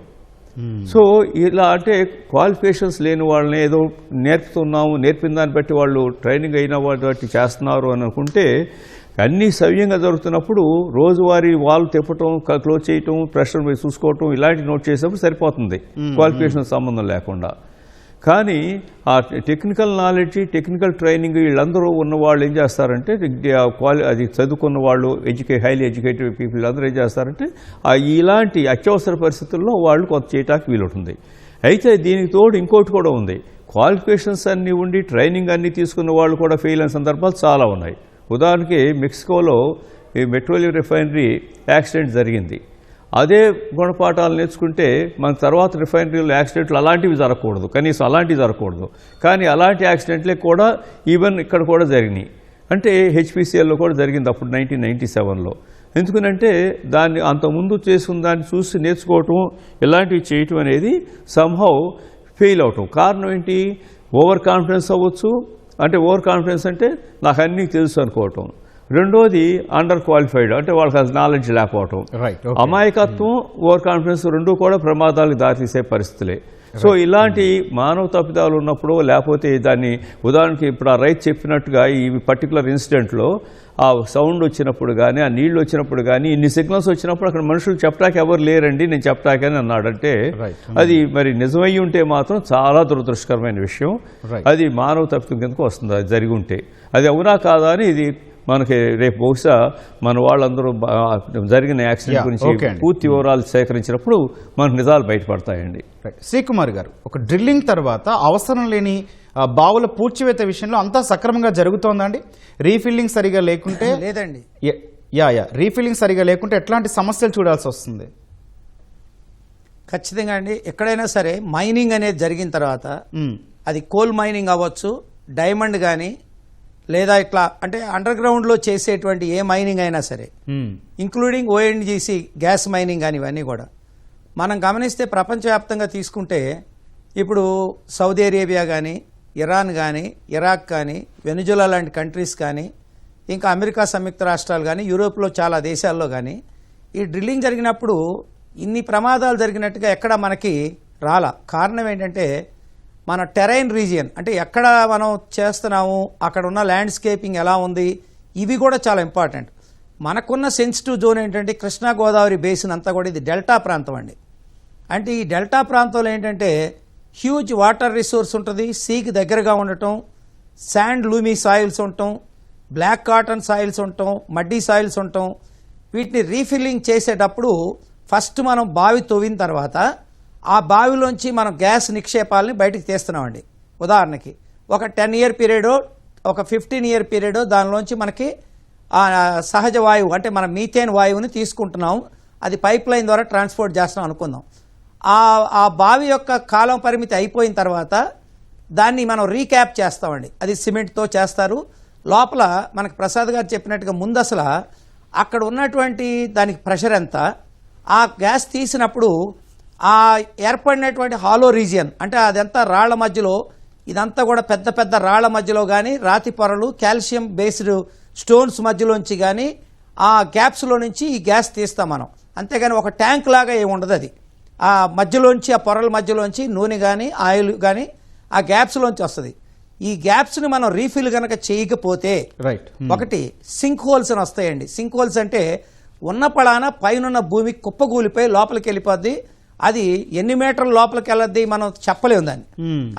సో ఇలా అంటే క్వాలిఫికేషన్స్ లేని వాళ్ళని ఏదో నేర్పుతున్నాము, నేర్పిన దాన్ని బట్టి వాళ్ళు ట్రైనింగ్ అయిన వాళ్ళు బట్టి చేస్తున్నారు అని అనుకుంటే అన్నీ సవ్యంగా జరుగుతున్నప్పుడు రోజువారీ వాళ్ళు తిప్పటం, క్లోజ్ చేయటం, ప్రెషర్ మీద చూసుకోవటం ఇలాంటి నోట్ చేసినప్పుడు సరిపోతుంది క్వాలిఫికేషన్ సంబంధం లేకుండా. కానీ ఆ టెక్నికల్ నాలెడ్జ్, టెక్నికల్ ట్రైనింగ్ వీళ్ళందరూ ఉన్న వాళ్ళు ఏం చేస్తారంటే అది చదువుకున్న వాళ్ళు, హైలీ ఎడ్యుకేటెడ్ పీపుల్ అందరూ ఏం చేస్తారంటే ఇలాంటి అత్యవసర పరిస్థితుల్లో వాళ్ళు కొంత చేయటానికి వీలుంటుంది. అయితే దీనికి తోడు ఇంకోటి కూడా ఉంది, క్వాలిఫికేషన్స్ అన్నీ ఉండి ట్రైనింగ్ అన్నీ తీసుకున్న వాళ్ళు కూడా ఫెయిల్ అయిన సందర్భాలు చాలా ఉన్నాయి. ఉదాహరణకి మెక్సికోలో ఈ పెట్రోలియం రిఫైనరీ యాక్సిడెంట్ జరిగింది. అదే గుణపాఠాలు నేర్చుకుంటే మన తర్వాత రిఫైనరీలో యాక్సిడెంట్లు అలాంటివి జరగకూడదు, కనీసం అలాంటివి జరగకూడదు. కానీ అలాంటి యాక్సిడెంట్లే కూడా ఈవెన్ ఇక్కడ కూడా జరిగినాయి. అంటే హెచ్పిసిఎల్లో కూడా జరిగింది అప్పుడు 1997లో. ఎందుకనంటే దాన్ని అంతకుముందు చేసుకున్న దాన్ని చూసి నేర్చుకోవటం, ఇలాంటివి చేయటం అనేది సంహౌ ఫెయిల్ అవటం. కారణం ఏంటి? ఓవర్ కాన్ఫిడెన్స్ అవ్వచ్చు. అంటే ఓవర్ కాన్ఫిడెన్స్ అంటే నాకు అన్నీ తెలుసు అనుకోవటం. రెండోది అండర్ క్వాలిఫైడ్, అంటే వాళ్ళకి అది నాలెడ్జ్ లేకపోవటం. అమాయకత్వం, ఓవర్ కాన్ఫిడెన్స్ రెండూ కూడా ప్రమాదాలకు దారితీసే పరిస్థితులే. సో ఇలాంటి మానవ తప్పిదాలు ఉన్నప్పుడు, లేకపోతే దాన్ని ఉదాహరణకి ఇప్పుడు ఆ రైతు చెప్పినట్టుగా ఈ పర్టికులర్ ఇన్సిడెంట్లో ఆ సౌండ్ వచ్చినప్పుడు కానీ, ఆ నీళ్లు వచ్చినప్పుడు కానీ, ఇన్ని సిగ్నల్స్ వచ్చినప్పుడు అక్కడ మనుషులు చెప్పడానికి ఎవరు లేరండి, నేను చెప్పటాకని అన్నాడంటే అది మరి నిజమయ్యి ఉంటే మాత్రం చాలా దురదృష్టకరమైన విషయం. అది మానవ తప్పిదం కిందకు వస్తుంది అది జరిగి ఉంటే. అది అవునా కాదా అని ఇది మనకి రేపు బహుశా మన వాళ్ళందరూ జరిగిన యాక్సిడెంట్ గురించి ఓకే అండి. పూర్తి వివరాలు సేకరించినప్పుడు మనకు నిజాలు బయటపడతాయండి. శ్రీకుమార్ గారు, ఒక డ్రిల్లింగ్ తర్వాత అవసరం లేని బావుల పూడ్చివేత విషయంలో అంతా సక్రమంగా జరుగుతోందండి? రీఫిల్లింగ్ సరిగా లేకుంటే లేదండి. రీఫిల్లింగ్ సరిగా లేకుంటే ఎట్లాంటి సమస్యలు చూడాల్సి వస్తుంది? ఖచ్చితంగా అండి. ఎక్కడైనా సరే మైనింగ్ అనేది జరిగిన తర్వాత అది కోల్ మైనింగ్ అవ్వచ్చు, డైమండ్ కానీ, లేదా ఇట్లా అంటే అండర్ గ్రౌండ్లో చేసేటువంటి ఏ మైనింగ్ అయినా సరే, ఇంక్లూడింగ్ ఓఎన్జీసీ గ్యాస్ మైనింగ్ కానీ, ఇవన్నీ కూడా మనం గమనిస్తే ప్రపంచవ్యాప్తంగా తీసుకుంటే ఇప్పుడు సౌదీ అరేబియా కానీ, ఇరాన్ కానీ, ఇరాక్ కానీ, వెనుజులా లాంటి కంట్రీస్ కానీ, ఇంకా అమెరికా సంయుక్త రాష్ట్రాలు కానీ, యూరోప్లో చాలా దేశాల్లో కానీ ఈ డ్రిల్లింగ్ జరిగినప్పుడు ఇన్ని ప్రమాదాలు జరిగినట్టుగా ఎక్కడ మనకి రాలా. కారణం ఏంటంటే మన టెరైన్ రీజియన్, అంటే ఎక్కడ మనం చేస్తున్నాము, అక్కడ ఉన్న ల్యాండ్స్కేపింగ్ ఎలా ఉంది, ఇవి కూడా చాలా ఇంపార్టెంట్. మనకున్న సెన్సిటివ్ జోన్ ఏంటంటే కృష్ణా గోదావరి బేసిన్ అంతా కూడా ఇది డెల్టా ప్రాంతం అండి. అంటే ఈ డెల్టా ప్రాంతంలో ఏంటంటే హ్యూజ్ వాటర్ రిసోర్స్ ఉంటుంది, సీకి దగ్గరగా ఉండటం, శాండ్ లూమీ సాయిల్స్ ఉండటం, బ్లాక్ కాటన్ సాయిల్స్ ఉండటం, మడ్డీ సాయిల్స్ ఉండటం. వీటిని రీఫిల్లింగ్ చేసేటప్పుడు ఫస్ట్ మనం బావి తవ్విన తర్వాత ఆ బావిలోంచి మనం గ్యాస్ నిక్షేపాలని బయటకు తీస్తున్నామండి. ఉదాహరణకి ఒక 10-year పీరియడో ఒక 15-year పీరియడో దానిలోంచి మనకి సహజ వాయువు అంటే మన మీథేన్ వాయువుని తీసుకుంటున్నాం, అది పైప్ లైన్ ద్వారా ట్రాన్స్పోర్ట్ చేస్తున్నాం అనుకుందాం. ఆ బావి యొక్క కాలం పరిమితి అయిపోయిన తర్వాత దాన్ని మనం రీక్యాప్ చేస్తామండి. అది సిమెంట్తో చేస్తారు. లోపల మనకు ప్రసాద్ గారు చెప్పినట్టుగా ముందు అసలు అక్కడ ఉన్నటువంటి దానికి ప్రెషర్ ఎంత, ఆ గ్యాస్ తీసినప్పుడు ఆ ఏర్పడినటువంటి హాలో రీజియన్ అంటే అదంతా రాళ్ల మధ్యలో, ఇదంతా కూడా పెద్ద పెద్ద రాళ్ల మధ్యలో కానీ, రాతి పొరలు, కాల్షియం బేస్డ్ స్టోన్స్ మధ్యలోంచి కానీ ఆ గ్యాప్స్లో నుంచి ఈ గ్యాస్ తీస్తాం మనం. అంతేగాని ఒక ట్యాంక్ లాగా ఏమి ఉండదు. అది ఆ మధ్యలోంచి, ఆ పొరల మధ్యలోంచి నూనె కానీ ఆయిల్ కానీ ఆ గ్యాప్స్లోంచి వస్తుంది. ఈ గ్యాప్స్ని మనం రీఫిల్ కనుక చేయకపోతే ఒకటి సింక్ హోల్స్ అని వస్తాయండి. సింక్ హోల్స్ అంటే ఉన్న పడాన పైన భూమి కుప్పగూలిపోయి లోపలికి వెళ్ళిపోద్ది. అది ఎన్ని మీటర్ల లోపలికి వెళ్ళద్ది మనం చెప్పలేము దాన్ని.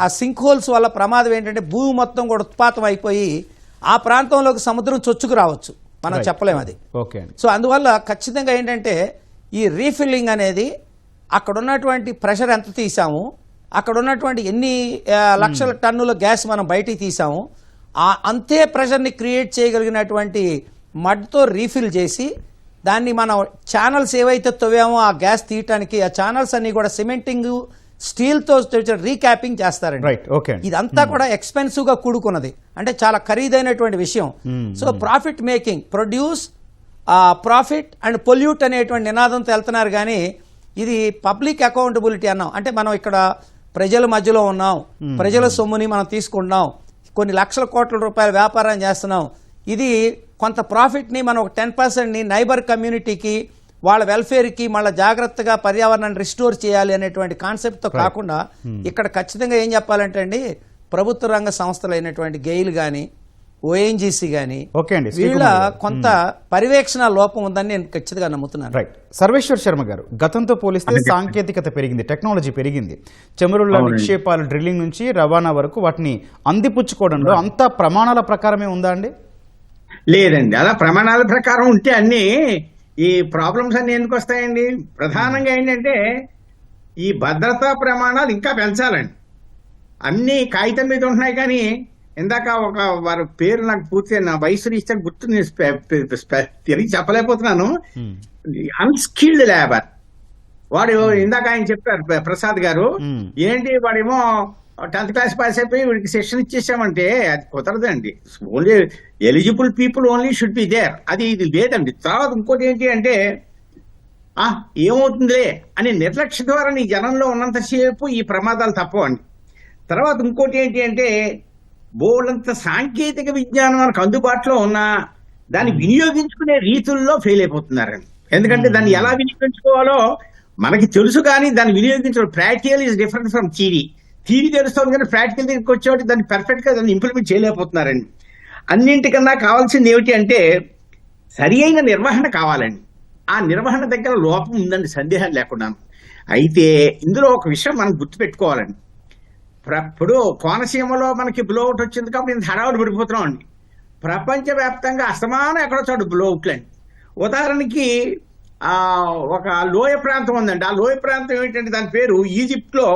ఆ సింక్ హోల్స్ వల్ల ప్రమాదం ఏంటంటే భూమి మొత్తం కూడా ఉత్పాతం అయిపోయి ఆ ప్రాంతంలోకి సముద్రం చొచ్చుకు రావచ్చు, మనం చెప్పలేము అది. సో అందువల్ల ఖచ్చితంగా ఏంటంటే ఈ రీఫిల్లింగ్ అనేది అక్కడ ఉన్నటువంటి ప్రెషర్ ఎంత తీసాము, అక్కడ ఉన్నటువంటి ఎన్ని లక్షల టన్నుల గ్యాస్ మనం బయటికి తీసాము, అంతే ప్రెషర్ని క్రియేట్ చేయగలిగినటువంటి మడ్తో రీఫిల్ చేసి దాన్ని మనం ఛానల్స్ ఏవైతే తవ్వామో ఆ గ్యాస్ తీయటానికి ఆ ఛానల్స్ అన్ని కూడా సిమెంటింగ్ స్టీల్తో రీక్యాపింగ్ చేస్తారండి. ఇదంతా కూడా ఎక్స్పెన్సివ్ గా కూడుకున్నది, అంటే చాలా ఖరీదైనటువంటి విషయం. So profit making, produce, profit and pollute అనేటువంటి నినాదంతో వెళ్తున్నారు. కానీ ఇది పబ్లిక్ అకౌంటబిలిటీ అన్నాం అంటే మనం ఇక్కడ ప్రజల మధ్యలో ఉన్నాం, ప్రజల సొమ్ముని మనం తీసుకుంటున్నాం, కొన్ని లక్షల కోట్ల రూపాయల వ్యాపారం చేస్తున్నాం. ఇది కొంత ప్రాఫిట్ని మనం ఒక 10%ని నైబర్ కమ్యూనిటీకి, వాళ్ళ వెల్ఫేర్కి మళ్ళీ జాగ్రత్తగా పర్యావరణాన్ని రిస్టోర్ చేయాలి అనేటువంటి కాన్సెప్ట్తో కాకుండా ఇక్కడ ఖచ్చితంగా ఏం చెప్పాలంటే అండి, ప్రభుత్వ రంగ సంస్థలు అయినటువంటి గెయిల్ కానీ, ఓఎన్జీసీ కానీ వీళ్ళ కొంత పర్యవేక్షణ లోపం ఉందని నేను ఖచ్చితంగా నమ్ముతున్నాను. సర్వేశ్వర్ శర్మ గారు, గతంతో పోలిస్తే సాంకేతికత పెరిగింది, టెక్నాలజీ పెరిగింది. చమురుల నిక్షేపాలు డ్రిల్లింగ్ నుంచి రవాణా వరకు వాటిని అందిపుచ్చుకోవడంలో అంతా ప్రమాణాల ప్రకారమే ఉందా అండి? లేదండి, అలా ప్రమాణాల ప్రకారం ఉంటే అన్ని ఈ ప్రాబ్లమ్స్ అన్ని ఎందుకు వస్తాయండి? ప్రధానంగా ఏంటంటే ఈ భద్రతా ప్రమాణాలు ఇంకా పెంచాలండి. అన్ని కాగితం మీద ఉంటున్నాయి కానీ ఇందాక ఒక వారి పేరు నాకు పూర్తిగా నా వయసు రీత్యా గుర్తు తిరిగి చెప్పలేకపోతున్నాను. అన్స్కిల్డ్ లేబర్ వాడు, ఇందాక ఆయన చెప్పారు ప్రసాద్ గారు, ఏంటి వాడేమో 10th క్లాస్ పాస్ అయిపోయి వీడికి సెషన్ ఇచ్చేసామంటే అది కుదరదండి. Only eligible people only should be there, అది ఇది లేదండి. తర్వాత ఇంకోటి ఏంటి అంటే ఏమవుతుందిలే అని నిర్లక్ష్య ద్వారా నీ జనంలో ఉన్నంతసేపు ఈ ప్రమాదాలు తప్పవండి. తర్వాత ఇంకోటి ఏంటి అంటే బోల్డంత సాంకేతిక విజ్ఞానం మనకు అందుబాటులో ఉన్నా దాన్ని వినియోగించుకునే రీతుల్లో ఫెయిల్ అయిపోతున్నారండి. ఎందుకంటే దాన్ని ఎలా వినియోగించుకోవాలో మనకి తెలుసు కానీ దాన్ని వినియోగించడం practical is different from theory. Theory తెలుస్తుంది కానీ ప్రాక్టికల్ దగ్గరికి వచ్చేవాటి దాన్ని పర్ఫెక్ట్ గా దాన్ని ఇంప్లిమెంట్ చేయలేకపోతున్నారండి. అన్నింటికన్నా కావాల్సింది ఏమిటి అంటే సరి అయిన నిర్వహణ కావాలండి. ఆ నిర్వహణ దగ్గర లోపం ఉందండి, సందేహం లేకుండా. అయితే ఇందులో ఒక విషయం మనం గుర్తుపెట్టుకోవాలండి. ఇప్పుడు కోనసీమలో మనకి బ్లోఅవుట్ వచ్చింది కాబట్టి ఇంత హడావుడి పడిపోతున్నాం అండి. ప్రపంచవ్యాప్తంగా అసమానం ఎక్కడో చోటు బ్లోట్లండి. ఉదాహరణకి ఒక లోయ ప్రాంతం ఉందండి. ఆ లోయ ప్రాంతం ఏంటంటే దాని పేరు ఈజిప్ట్ లో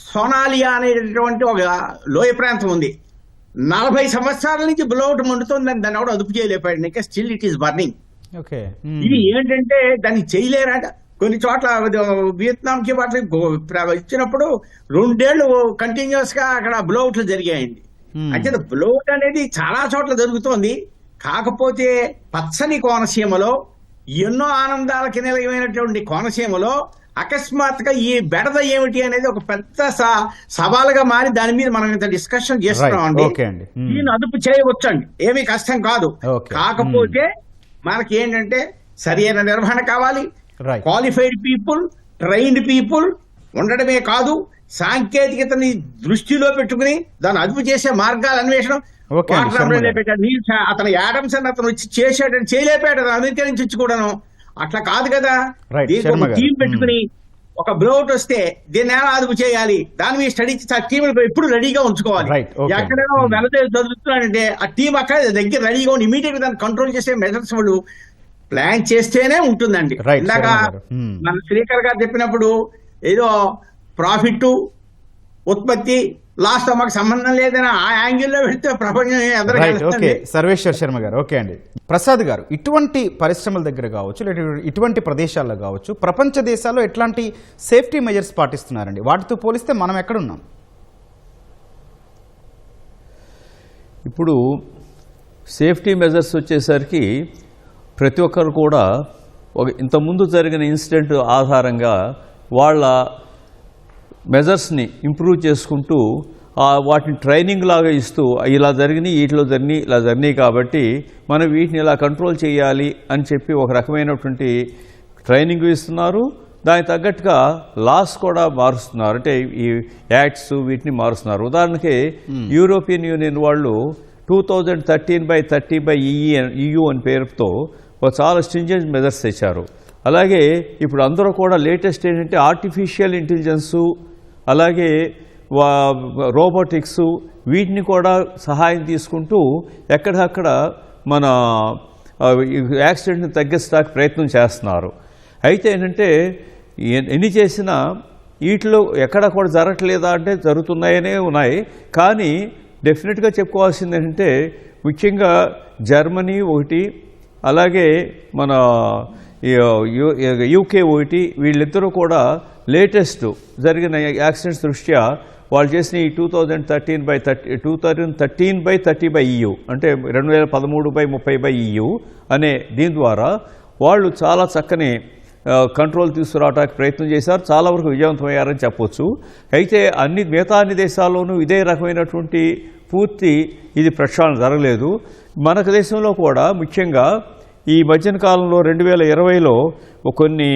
సోనాలియా అనేటటువంటి ఒక లోయ ప్రాంతం ఉంది. 40 సంవత్సరాల నుంచి బ్లోట్ మండుతుందని దాన్ని ఎవడు అదుపు చేయలేపాడు. ఇంకా still it is burning. Okay. ఇది ఏంటంటే దాన్ని చేయలేరట. కొన్ని చోట్ల వియత్నాం కి వాటికి ఇచ్చినప్పుడు 2 ఏళ్లు కంటిన్యూస్ గా అక్కడ బ్లోఅవుట్లు జరిగాయండి. అంటే బ్లోఅవుట్ అనేది చాలా చోట్ల జరుగుతోంది. కాకపోతే పచ్చని కోనసీమలో, ఎన్నో ఆనందాలకి నిలయమైనటువంటి కోనసీమలో అకస్మాత్తుగా ఈ బెడద ఏమిటి అనేది ఒక పెద్ద సవాలుగా మారి దాని మీద మనం ఇంత డిస్కషన్ చేస్తున్నాం అండి. దీన్ని అదుపు చేయవచ్చండి, ఏమీ కష్టం కాదు. కాకపోతే మనకి ఏంటంటే సరి అయిన నిర్వహణ కావాలి, క్వాలిఫైడ్ పీపుల్, ట్రైన్డ్ పీపుల్ ఉండడమే కాదు, సాంకేతికతని దృష్టిలో పెట్టుకుని దాన్ని అదుపు చేసే మార్గాల అన్వేషణ. అతను యాడమ్స్ అని అతను వచ్చి చేసాడని చేయలేపాడు అమెరికా నుంచి వచ్చి కూడాను. అట్లా కాదు కదా. దీనికి ఒక టీం పెట్టుకుని ఒక బ్లోఅవుట్ వస్తే దీన్ని ఎలా అదుపు చేయాలి, దాని మీద స్టడీ టీం ఎప్పుడు రెడీగా ఉంచుకోవాలి. ఎక్కడైనా వెనదేవి చదువుతున్నాడంటే ఆ టీం అక్కడ దగ్గర రెడీగా ఉండి ఇమీడియట్ గా దాన్ని కంట్రోల్ చేసే మెజర్స్ వాళ్ళు ప్లాన్ చేస్తేనే ఉంటుందండి. ఇందాక మన శ్రీకర్ గారు చెప్పినప్పుడు ఏదో ప్రాఫిట్, ఉత్పత్తి, లాస్ట్ మాకు సంబంధం లేదని ఆ యాంగిల్లో పెడితే ప్రపంచం ఓకే. సర్వేశ్వర్ శర్మ గారు, ఓకే అండి. ప్రసాద్ గారు, ఇటువంటి పరిశ్రమల దగ్గర కావచ్చు, లేదా ఇటువంటి ప్రదేశాల్లో కావచ్చు, ప్రపంచ దేశాల్లో ఎట్లాంటి సేఫ్టీ మెజర్స్ పాటిస్తున్నారండి? వాటితో పోలిస్తే మనం ఎక్కడున్నాం? ఇప్పుడు సేఫ్టీ మెజర్స్ వచ్చేసరికి ప్రతి ఒక్కరు కూడా ఇంతకుముందు జరిగిన ఇన్సిడెంట్ ఆధారంగా వాళ్ళ మెజర్స్ని ఇంప్రూవ్ చేసుకుంటూ వాటిని ట్రైనింగ్ లాగా ఇస్తూ ఇలా జరిగినాయి, వీటిలో జరిగినాయి, ఇలా జరిగినాయి కాబట్టి మనం వీటిని ఇలా కంట్రోల్ చేయాలి అని చెప్పి ఒక రకమైనటువంటి ట్రైనింగ్ ఇస్తున్నారు. దానికి తగ్గట్టుగా లాస్ కూడా మారుస్తున్నారు, అంటే ఈ యాక్ట్స్ వీటిని మారుస్తున్నారు. ఉదాహరణకి యూరోపియన్ యూనియన్ వాళ్ళు 2013/30/EU అని పేరుతో ఒక చాలా స్ట్రింజెంట్ మెజర్స్ తెచ్చారు. అలాగే ఇప్పుడు అందరూ కూడా లేటెస్ట్ ఏంటంటే ఆర్టిఫిషియల్ ఇంటెలిజెన్సు, అలాగే రోబోటిక్స్, వీటిని కూడా సహాయం తీసుకుంటూ ఎక్కడక్కడ మన యాక్సిడెంట్ని తగ్గించడానికి ప్రయత్నం చేస్తున్నారు. అయితే ఏంటంటే ఎన్ని చేసినా వీటిలో ఎక్కడ కూడా జరగట్లేదా అంటే జరుగుతున్నాయనే ఉన్నాయి. కానీ డెఫినెట్గా చెప్పుకోవాల్సింది ఏంటంటే ముఖ్యంగా జర్మనీ ఒకటి, అలాగే మన యూకే ఒకటి, వీళ్ళిద్దరూ కూడా లేటెస్ట్ జరిగిన యాక్సిడెంట్స్ దృష్ట్యా వాళ్ళు చేసిన ఈ 2013/30/EU అంటే 2013/30/EU అనే దీని ద్వారా వాళ్ళు చాలా చక్కని కంట్రోల్ తీసుకురావడానికి ప్రయత్నం చేశారు. చాలా వరకు విజయవంతమయ్యారని చెప్పొచ్చు. అయితే మిగతా అన్ని దేశాల్లోనూ ఇదే రకమైనటువంటి పూర్తి ఇది ప్రక్షాళన జరగలేదు. మన దేశంలో కూడా ముఖ్యంగా ఈ మధ్యన కాలంలో 2020లో కొన్ని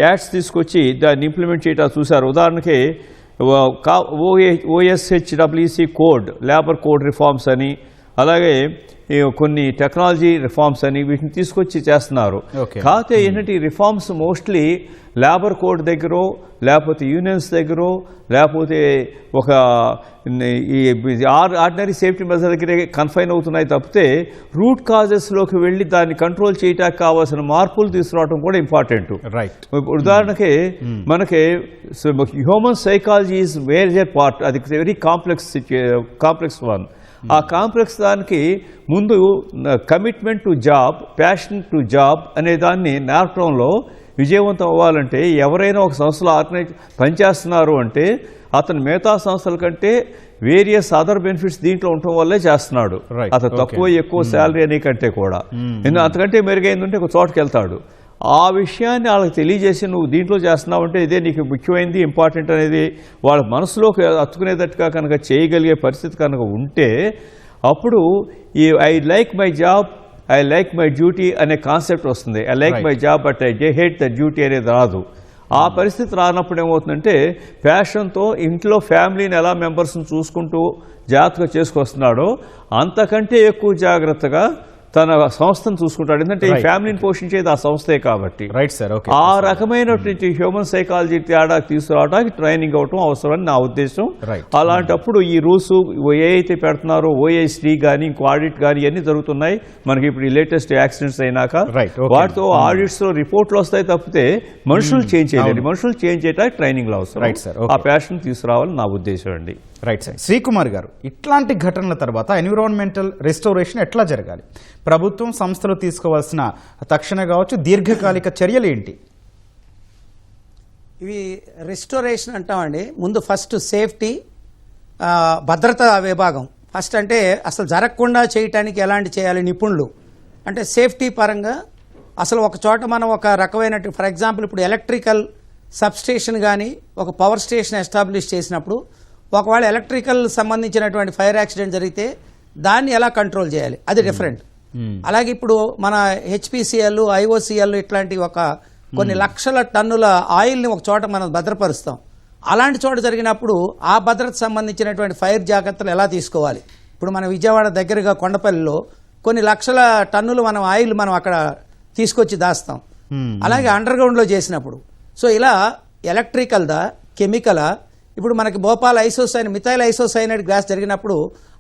యాక్ట్స్ తీసుకొచ్చి దాన్ని ఇంప్లిమెంట్ చేయటం చూశారు. ఉదాహరణకి OSHWC code, labour code reforms అని, అలాగే కొన్ని టెక్నాలజీ రిఫార్మ్స్ అని వీటిని తీసుకొచ్చి చేస్తున్నారు. కాకపోతే ఏంటంటే ఈ రిఫార్మ్స్ మోస్ట్లీ లేబర్ కోడ్ దగ్గర, లేకపోతే యూనియన్స్ దగ్గర, లేకపోతే ఒక ఆర్డినరీ సేఫ్టీ మెజర్ దగ్గరే కన్ఫైన్ అవుతున్నాయి తప్పితే రూట్ కాజెస్లోకి వెళ్ళి దాన్ని కంట్రోల్ చేయడానికి కావాల్సిన మార్పులు తీసుకురావడం కూడా ఇంపార్టెంట్. ఉదాహరణకి మనకి human psychology is major part, అది వెరీ కాంప్లెక్స్ వన్. ఆ కాంప్లెక్స్ దానికి ముందు commitment to job, passion to job అనే దాన్ని నేర్పడంలో విజయవంతం అవ్వాలంటే ఎవరైనా ఒక సంస్థలో పనిచేస్తున్నారు అంటే అతను మిగతా సంస్థల కంటే వేరియస్ అదర్ బెనిఫిట్స్ దీంట్లో ఉండటం వల్లే చేస్తున్నాడు. అతను తక్కువ ఎక్కువ శాలరీ అనే కంటే కూడా అంతకంటే మెరుగైందంటే ఒక చోటుకి వెళ్తాడు. ఆ విషయాన్ని వాళ్ళకి తెలియజేసి నువ్వు దీంట్లో చేస్తున్నావు అంటే ఇదే నీకు ముఖ్యమైనది, ఇంపార్టెంట్ అనేది వాళ్ళ మనసులోకి అత్తుకునేటట్టుగా కనుక చేయగలిగే పరిస్థితి కనుక ఉంటే అప్పుడు ఈ I like my job, I like my duty అనే కాన్సెప్ట్ వస్తుంది. I like my job but I hate the duty అనేది రాదు. ఆ పరిస్థితి రానప్పుడు ఏమవుతుందంటే ప్యాషన్తో ఇంట్లో ఫ్యామిలీని ఎలా మెంబర్స్ని చూసుకుంటూ జాగ్రత్తగా చేసుకొస్తున్నాడో అంతకంటే ఎక్కువ జాగ్రత్తగా తన సంస్థను చూసుకుంటాడు. ఎందుకంటే ఈ Right. ఫ్యామిలీని పోషించేది ఆ సంస్థే కాబట్టి. Right sir, okay. ఆ రకమైనటువంటి హ్యూమన్ సైకాలజీ తేడా తీసుకురావడానికి ట్రైనింగ్ అవటం అవసరమని నా ఉద్దేశం. Right. అలాంటప్పుడు ఈ రూల్స్ ఏ అయితే పెడుతున్నారో ఓఎస్డి కానీ ఇంకో ఆడిట్ కానీ ఇవన్నీ జరుగుతున్నాయి మనకి ఇప్పుడు ఈ లేటెస్ట్ యాక్సిడెంట్స్ అయినాక. Right, okay. వాటితో ఆడిట్స్ లో రిపోర్ట్లు వస్తాయి తప్పితే మనుషులు చేంజ్ చేయలేదు. మనుషులు చేంజ్ చేయడానికి ట్రైనింగ్ లో అవసరం. Right, sir, okay. ఆ ప్యాషన్ తీసుకురావాలని నా ఉద్దేశం అండి. Right sir. శ్రీకుమార్ గారు, ఇట్లాంటి ఘటనల తర్వాత ఎన్విరాన్మెంటల్ రెస్టోరేషన్ ఎట్లా జరగాలి? ప్రభుత్వం సంస్థలు తీసుకోవాల్సిన తక్షణ కావచ్చు దీర్ఘకాలిక చర్యలు ఏంటి? ఇవి రెస్టోరేషన్ అంటామండి. ముందు ఫస్ట్ సేఫ్టీ, భద్రతా విభాగం ఫస్ట్. అంటే అసలు జరగకుండా చేయటానికి ఎలాంటి చేయాలి నిపుణులు అంటే సేఫ్టీ పరంగా. అసలు ఒక చోట మనం ఒక రకమైన ఫర్ ఎగ్జాంపుల్ ఇప్పుడు ఎలక్ట్రికల్ సబ్స్టేషన్ కానీ ఒక పవర్ స్టేషన్ ఎస్టాబ్లిష్ చేసినప్పుడు ఒకవేళ ఎలక్ట్రికల్ సంబంధించినటువంటి ఫైర్ యాక్సిడెంట్ జరిగితే దాన్ని ఎలా కంట్రోల్ చేయాలి, అది డిఫరెంట్. అలాగే ఇప్పుడు మన హెచ్పిసిఎల్, ఐఓసిఎల్ ఇట్లాంటి కొన్ని లక్షల టన్నుల ఆయిల్ని ఒక చోట మనం భద్రపరుస్తాం. అలాంటి చోట జరిగినప్పుడు ఆ భద్రత సంబంధించినటువంటి ఫైర్ జాగ్రత్తలు ఎలా తీసుకోవాలి. ఇప్పుడు మన విజయవాడ దగ్గరగా కొండపల్లిలో కొన్ని లక్షల టన్నులు ఆయిల్ మనం అక్కడ తీసుకొచ్చి దాస్తాం. అలాగే అండర్ గ్రౌండ్లో చేసినప్పుడు సో ఇలా ఎలక్ట్రికల్దా కెమికలా, ఇప్పుడు మనకి భోపాల్ మిథైల్ ఐసోసైనైడ్ గ్యాస్ జరిగినప్పుడు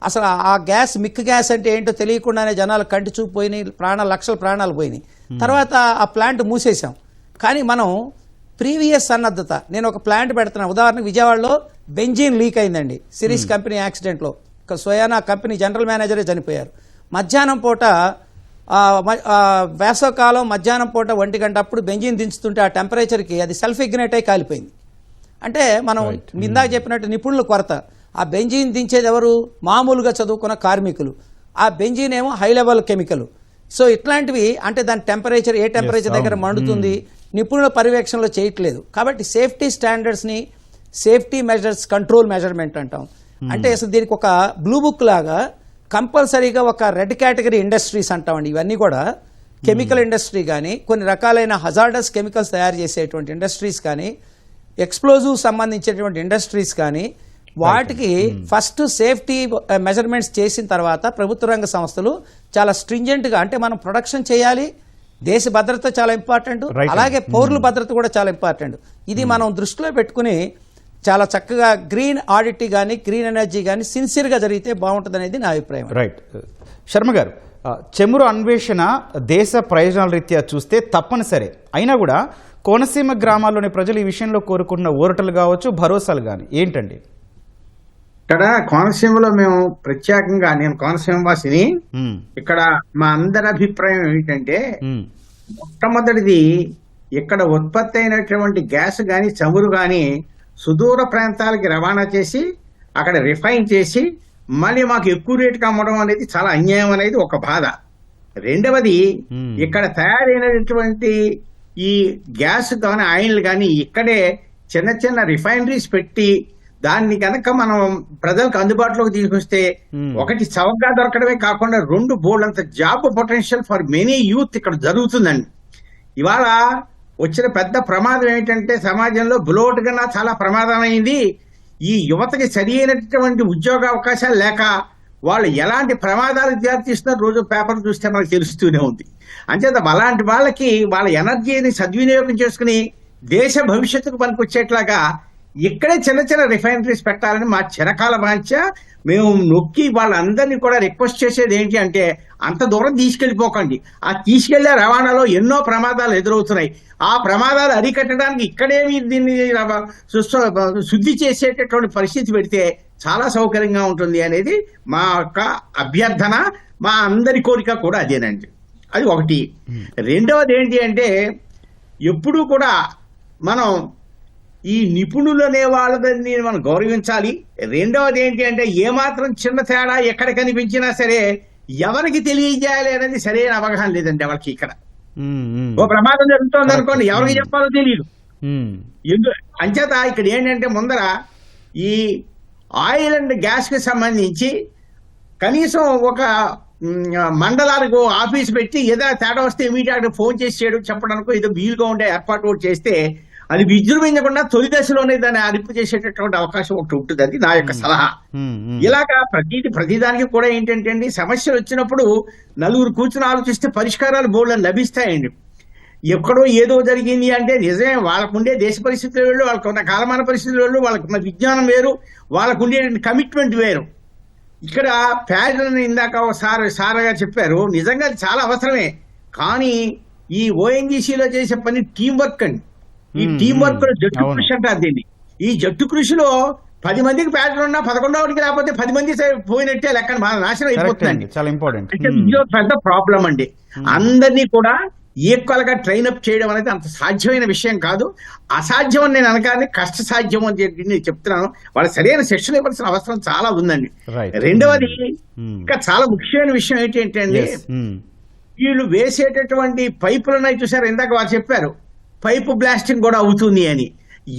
అసలు ఆ గ్యాస్ మిక్ గ్యాస్ అంటే ఏంటో తెలియకుండానే జనాలు కంటి చూపు పోయినాయి, లక్షల ప్రాణాలు పోయినాయి. తర్వాత ఆ ప్లాంట్ మూసేశాం. కానీ మనం ప్రీవియస్ సన్నద్ధత, నేను ఒక ప్లాంట్ పెడుతున్నాను ఉదాహరణకు విజయవాడలో బెంజీన్ లీక్ అయిందండి సిరీస్ కంపెనీ యాక్సిడెంట్లో. సోయానా కంపెనీ జనరల్ మేనేజరే చనిపోయారు. మధ్యాహ్నం పూట వేసవకాలం మధ్యాహ్నం పూట 1 గంట అప్పుడు బెంజీన్ దించుతుంటే ఆ టెంపరేచర్కి అది సెల్ఫ్ ఇగ్నైట్ అయి కాలిపోయింది. అంటే మనం ఇందాక చెప్పినట్టు నిపుణుల కొరత. ఆ బెంజీన్ దించేది ఎవరు? మామూలుగా చదువుకున్న కార్మికులు. ఆ బెంజీన్ ఏమో హై లెవెల్ కెమికల్. సో ఇట్లాంటివి అంటే దాని టెంపరేచర్ ఏ టెంపరేచర్ దగ్గర మండుతుంది నిపుణుల పర్యవేక్షణలో చేయట్లేదు. కాబట్టి సేఫ్టీ స్టాండర్డ్స్ని సేఫ్టీ మెజర్స్ కంట్రోల్ మెజర్మెంట్ అంటాం. అంటే అసలు దీనికి ఒక బ్లూ బుక్ లాగా కంపల్సరీగా ఒక రెడ్ కేటగిరీ ఇండస్ట్రీస్ అంటామండి. ఇవన్నీ కూడా కెమికల్ ఇండస్ట్రీ కానీ కొన్ని రకాలైన హజార్డస్ కెమికల్స్ తయారు చేసేటువంటి ఇండస్ట్రీస్ కానీ ఎక్స్ప్లోజివ్ సంబంధించినటువంటి ఇండస్ట్రీస్ కానీ వాటికి ఫస్ట్ సేఫ్టీ మెజర్మెంట్స్ చేసిన తర్వాత ప్రభుత్వ రంగ సంస్థలు చాలా స్ట్రింజెంట్గా అంటే మనం ప్రొడక్షన్ చేయాలి. దేశ భద్రత చాలా ఇంపార్టెంట్, అలాగే పౌరుల భద్రత కూడా చాలా ఇంపార్టెంట్. ఇది మనం దృష్టిలో పెట్టుకుని చాలా చక్కగా గ్రీన్ ఆడిట్ కానీ గ్రీన్ ఎనర్జీ కానీ సిన్సియర్గా జరిగితే బాగుంటుంది అనేది నా అభిప్రాయం. రైట్. శర్మ గారు, చమురు అన్వేషణ దేశ ప్రయోజనాల రీత్యా చూస్తే తప్పనిసరి అయినా కూడా కోనసీమ గ్రామాల్లోని ప్రజలు ఈ విషయంలో కోరుకుంటున్న ఊరటలు కావచ్చు భరోసాలు కానీ ఏంటండి? ఇక్కడ కోనసీమలో మేము ప్రత్యేకంగా, నేను కోనసీమ వాసిని, ఇక్కడ మా అందరి అభిప్రాయం ఏమిటంటే మొట్టమొదటిది ఇక్కడ ఉత్పత్తి అయినటువంటి గ్యాస్ కానీ చమురు కానీ సుదూర ప్రాంతాలకి రవాణా చేసి అక్కడ రిఫైన్ చేసి మళ్ళీ మాకు ఎక్కువ రేటుకి అమ్మడం అనేది చాలా అన్యాయం అనేది ఒక బాధ. రెండవది ఇక్కడ తయారైనటువంటి ఈ గ్యాస్ కానీ ఆయిల్ కానీ ఇక్కడే చిన్న చిన్న రిఫైనరీస్ పెట్టి దాన్ని కనుక మనం ప్రజలకు అందుబాటులోకి తీసుకొస్తే ఒకటి చౌకగా దొరకడమే కాకుండా 2 బోల్డంత job potential for many youth ఇక్కడ జరుగుతుందండి. ఇవాళ వచ్చిన పెద్ద ప్రమాదం ఏంటంటే సమాజంలో బ్లోట్ కన్నా చాలా ప్రమాదం అయింది. ఈ యువతకి సరి అయినటువంటి ఉద్యోగ అవకాశాలు లేక వాళ్ళు ఎలాంటి ప్రమాదాలకు దారితీస్తున్నారు రోజు పేపర్ చూస్తే మనకు తెలుస్తూనే ఉంది. అంచేత అలాంటి వాళ్ళకి వాళ్ళ ఎనర్జీని సద్వినియోగం చేసుకుని దేశ భవిష్యత్తుకు పనికొచ్చేట్లాగా ఇక్కడే చిన్న చిన్న రిఫైనరీస్ పెట్టాలని మా చిరకాల వాంఛ. మేము నొక్కి వాళ్ళందరినీ కూడా రిక్వెస్ట్ చేసేది ఏంటి అంటే అంత దూరం తీసుకెళ్లిపోకండి. ఆ తీసుకెళ్లే రవాణాలో ఎన్నో ప్రమాదాలు ఎదురవుతున్నాయి. ఆ ప్రమాదాలు అరికట్టడానికి ఇక్కడేమి దీన్ని శుద్ధి చేసేటటువంటి పరిస్థితి పెడితే చాలా సౌకర్యంగా ఉంటుంది అనేది మా యొక్క అభ్యర్థన, మా అందరి కోరిక కూడా అదేనండి. అది ఒకటి. రెండవది ఏంటి అంటే ఎప్పుడూ కూడా మనం ఈ నిపుణులు అనే వాళ్ళని మనం గౌరవించాలి. రెండవది ఏంటి అంటే ఏమాత్రం చిన్న తేడా ఎక్కడ కనిపించినా సరే ఎవరికి తెలియజేయాలి అనేది సరైన అవగాహన లేదండి ఎవరికి. ఇక్కడ ఓ ప్రమాదం జరుగుతుంది అనుకోండి, ఎవరికి చెప్పాలో తెలియదు. అంచేత ఇక్కడ ఏంటంటే ముందర ఈ ఆయిల్ అండ్ గ్యాస్ కి సంబంధించి కనీసం ఒక మండలానికి ఆఫీస్ పెట్టి ఏదైనా తేడా వస్తే ఇమీడియట్ ఫోన్ చేసి చేయడం చెప్పడానికి ఏదో వీలుగా ఉండే ఏర్పాటు చేస్తే అది విజృంభించకుండా తొలి దశలోనే దాన్ని అదుపు చేసేటటువంటి అవకాశం ఒకటి ఉంటుంది. అది నా యొక్క సలహా. ఇలాగా ప్రతిదానికి కూడా ఏంటంటే అండి, సమస్యలు వచ్చినప్పుడు నలుగురు కూర్చుని ఆలోచిస్తే పరిష్కారాలు బోల్డ్ లభిస్తాయండి. ఎక్కడో ఏదో జరిగింది అంటే నిజమే, వాళ్ళకుండే దేశ పరిస్థితుల వేరు, వాళ్ళకున్న కాలమాన పరిస్థితుల వేరు, వాళ్ళకున్న విజ్ఞానం వేరు, వాళ్ళకుండే కమిట్మెంట్ వేరు. ఇక్కడ ప్యాడ్లను ఇందాక సారగా చెప్పారు, నిజంగా అది చాలా అవసరమే. కానీ ఈ ఓఎన్జీసీలో చేసే పని టీం వర్క్ అండి. ఈ టీం వర్క్ లో జట్టు కృషి అంటారు దీన్ని. ఈ జట్టు కృషిలో 10 మందికి ప్యాడ్లు ఉన్నా 11కి లేకపోతే 10 మంది పోయినట్టే లెక్క నాశనం అయిపోతుందండి. చాలా ఇంపార్టెంట్. అంటే ఇది పెద్ద ప్రాబ్లం అండి. అందరినీ కూడా ఈక్వల్ గా ట్రైన్ అప్ చేయడం అనేది అంత సాధ్యమైన విషయం కాదు. అసాధ్యం అని నేను అనగానే కష్ట సాధ్యం అని నేను చెప్తున్నాను. వాళ్ళ సరైన శిక్షణ ఇవ్వాల్సిన అవసరం చాలా ఉందండి. రెండవది ఇంకా చాలా ముఖ్యమైన విషయం ఏంటంటే అండి, వీళ్ళు వేసేటటువంటి పైపులు ఉన్నాయి చూసారు, ఇందాక వారు చెప్పారు పైపు బ్లాస్టింగ్ కూడా అవుతుంది అని.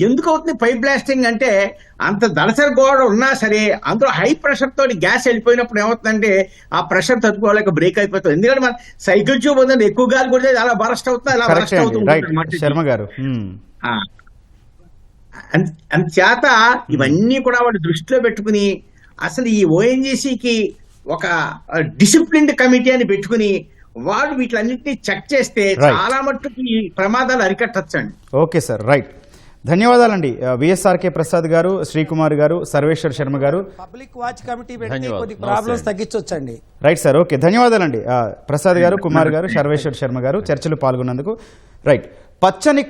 ఎందుకు అవుతుంది పైప్ బ్లాస్టింగ్ అంటే, అంత దళసరి గోడ ఉన్నా సరే అందులో హై ప్రెషర్ తోటి గ్యాస్ వెళ్ళిపోయినప్పుడు ఏమవుతుందంటే ఆ ప్రెషర్ తట్టుకోలేక బ్రేక్ అయిపోతుంది. ఎందుకంటే మన సైకిల్ ట్యూబ్ ఉందండి, ఎక్కువ గాలి కొడితే అలా బరస్ట్ అవుతుంది, అలా బరస్ట్ అవుతుంది శర్మ గారు. అందుచేత ఇవన్నీ కూడా వాళ్ళు దృష్టిలో పెట్టుకుని అసలు ఈ ఓఎన్జీసీకి ఒక డిసిప్లిన్డ్ కమిటీ అని పెట్టుకుని వాళ్ళు వీటిలన్నింటినీ చెక్ చేస్తే చాలా మట్టుకు ఈ ప్రమాదాలు అరికట్టచ్చండి. Okay sir, right. ధన్యవాదాలండి విఎస్ఆర్కే ప్రసాద్ గారు, శ్రీకుమార్ గారు, సర్వేశ్వర్ శర్మ గారు. పబ్లిక్ వాచ్ కమిటీ పెట్టి కొద్ది ప్రాబ్లమ్స్ తగ్గించొచ్చండి. రైట్ సార్, ఓకే, ధన్యవాదాలండి ప్రసాద్ గారు, కుమార్ గారు, సర్వేశ్వర్ శర్మ గారు చర్చలు పాల్గొన్నందుకు. రైట్. పచ్చని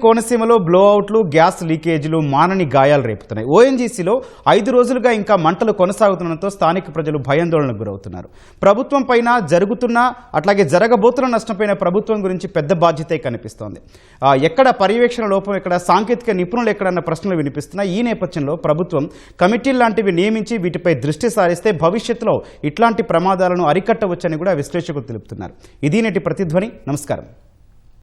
కోనసీమలో బ్లోఅవుట్లు, గ్యాస్ లీకేజీలు మానని గాయాలు రేపుతున్నాయి. ఓఎన్జీసీలో 5 రోజులుగా ఇంకా మంటలు కొనసాగుతుండటంతో స్థానిక ప్రజలు భయాందోళనకు గురవుతున్నారు. ప్రభుత్వం పైన జరుగుతున్న అట్లాగే జరగబోతున్న నష్టంపైన ప్రభుత్వం గురించి పెద్ద బాధ్యతే కనిపిస్తోంది. ఎక్కడ పర్యవేక్షణ లోపం, ఎక్కడ సాంకేతిక నిపుణులు ఎక్కడన్న ప్రశ్నలు వినిపిస్తున్నాయి. ఈ నేపథ్యంలో ప్రభుత్వం కమిటీలు లాంటివి నియమించి వీటిపై దృష్టి సారిస్తే భవిష్యత్తులో ఇట్లాంటి ప్రమాదాలను అరికట్టవచ్చని కూడా విశ్లేషకులు తెలుపుతున్నారు. ఇది నేటి ప్రతిధ్వని. నమస్కారం.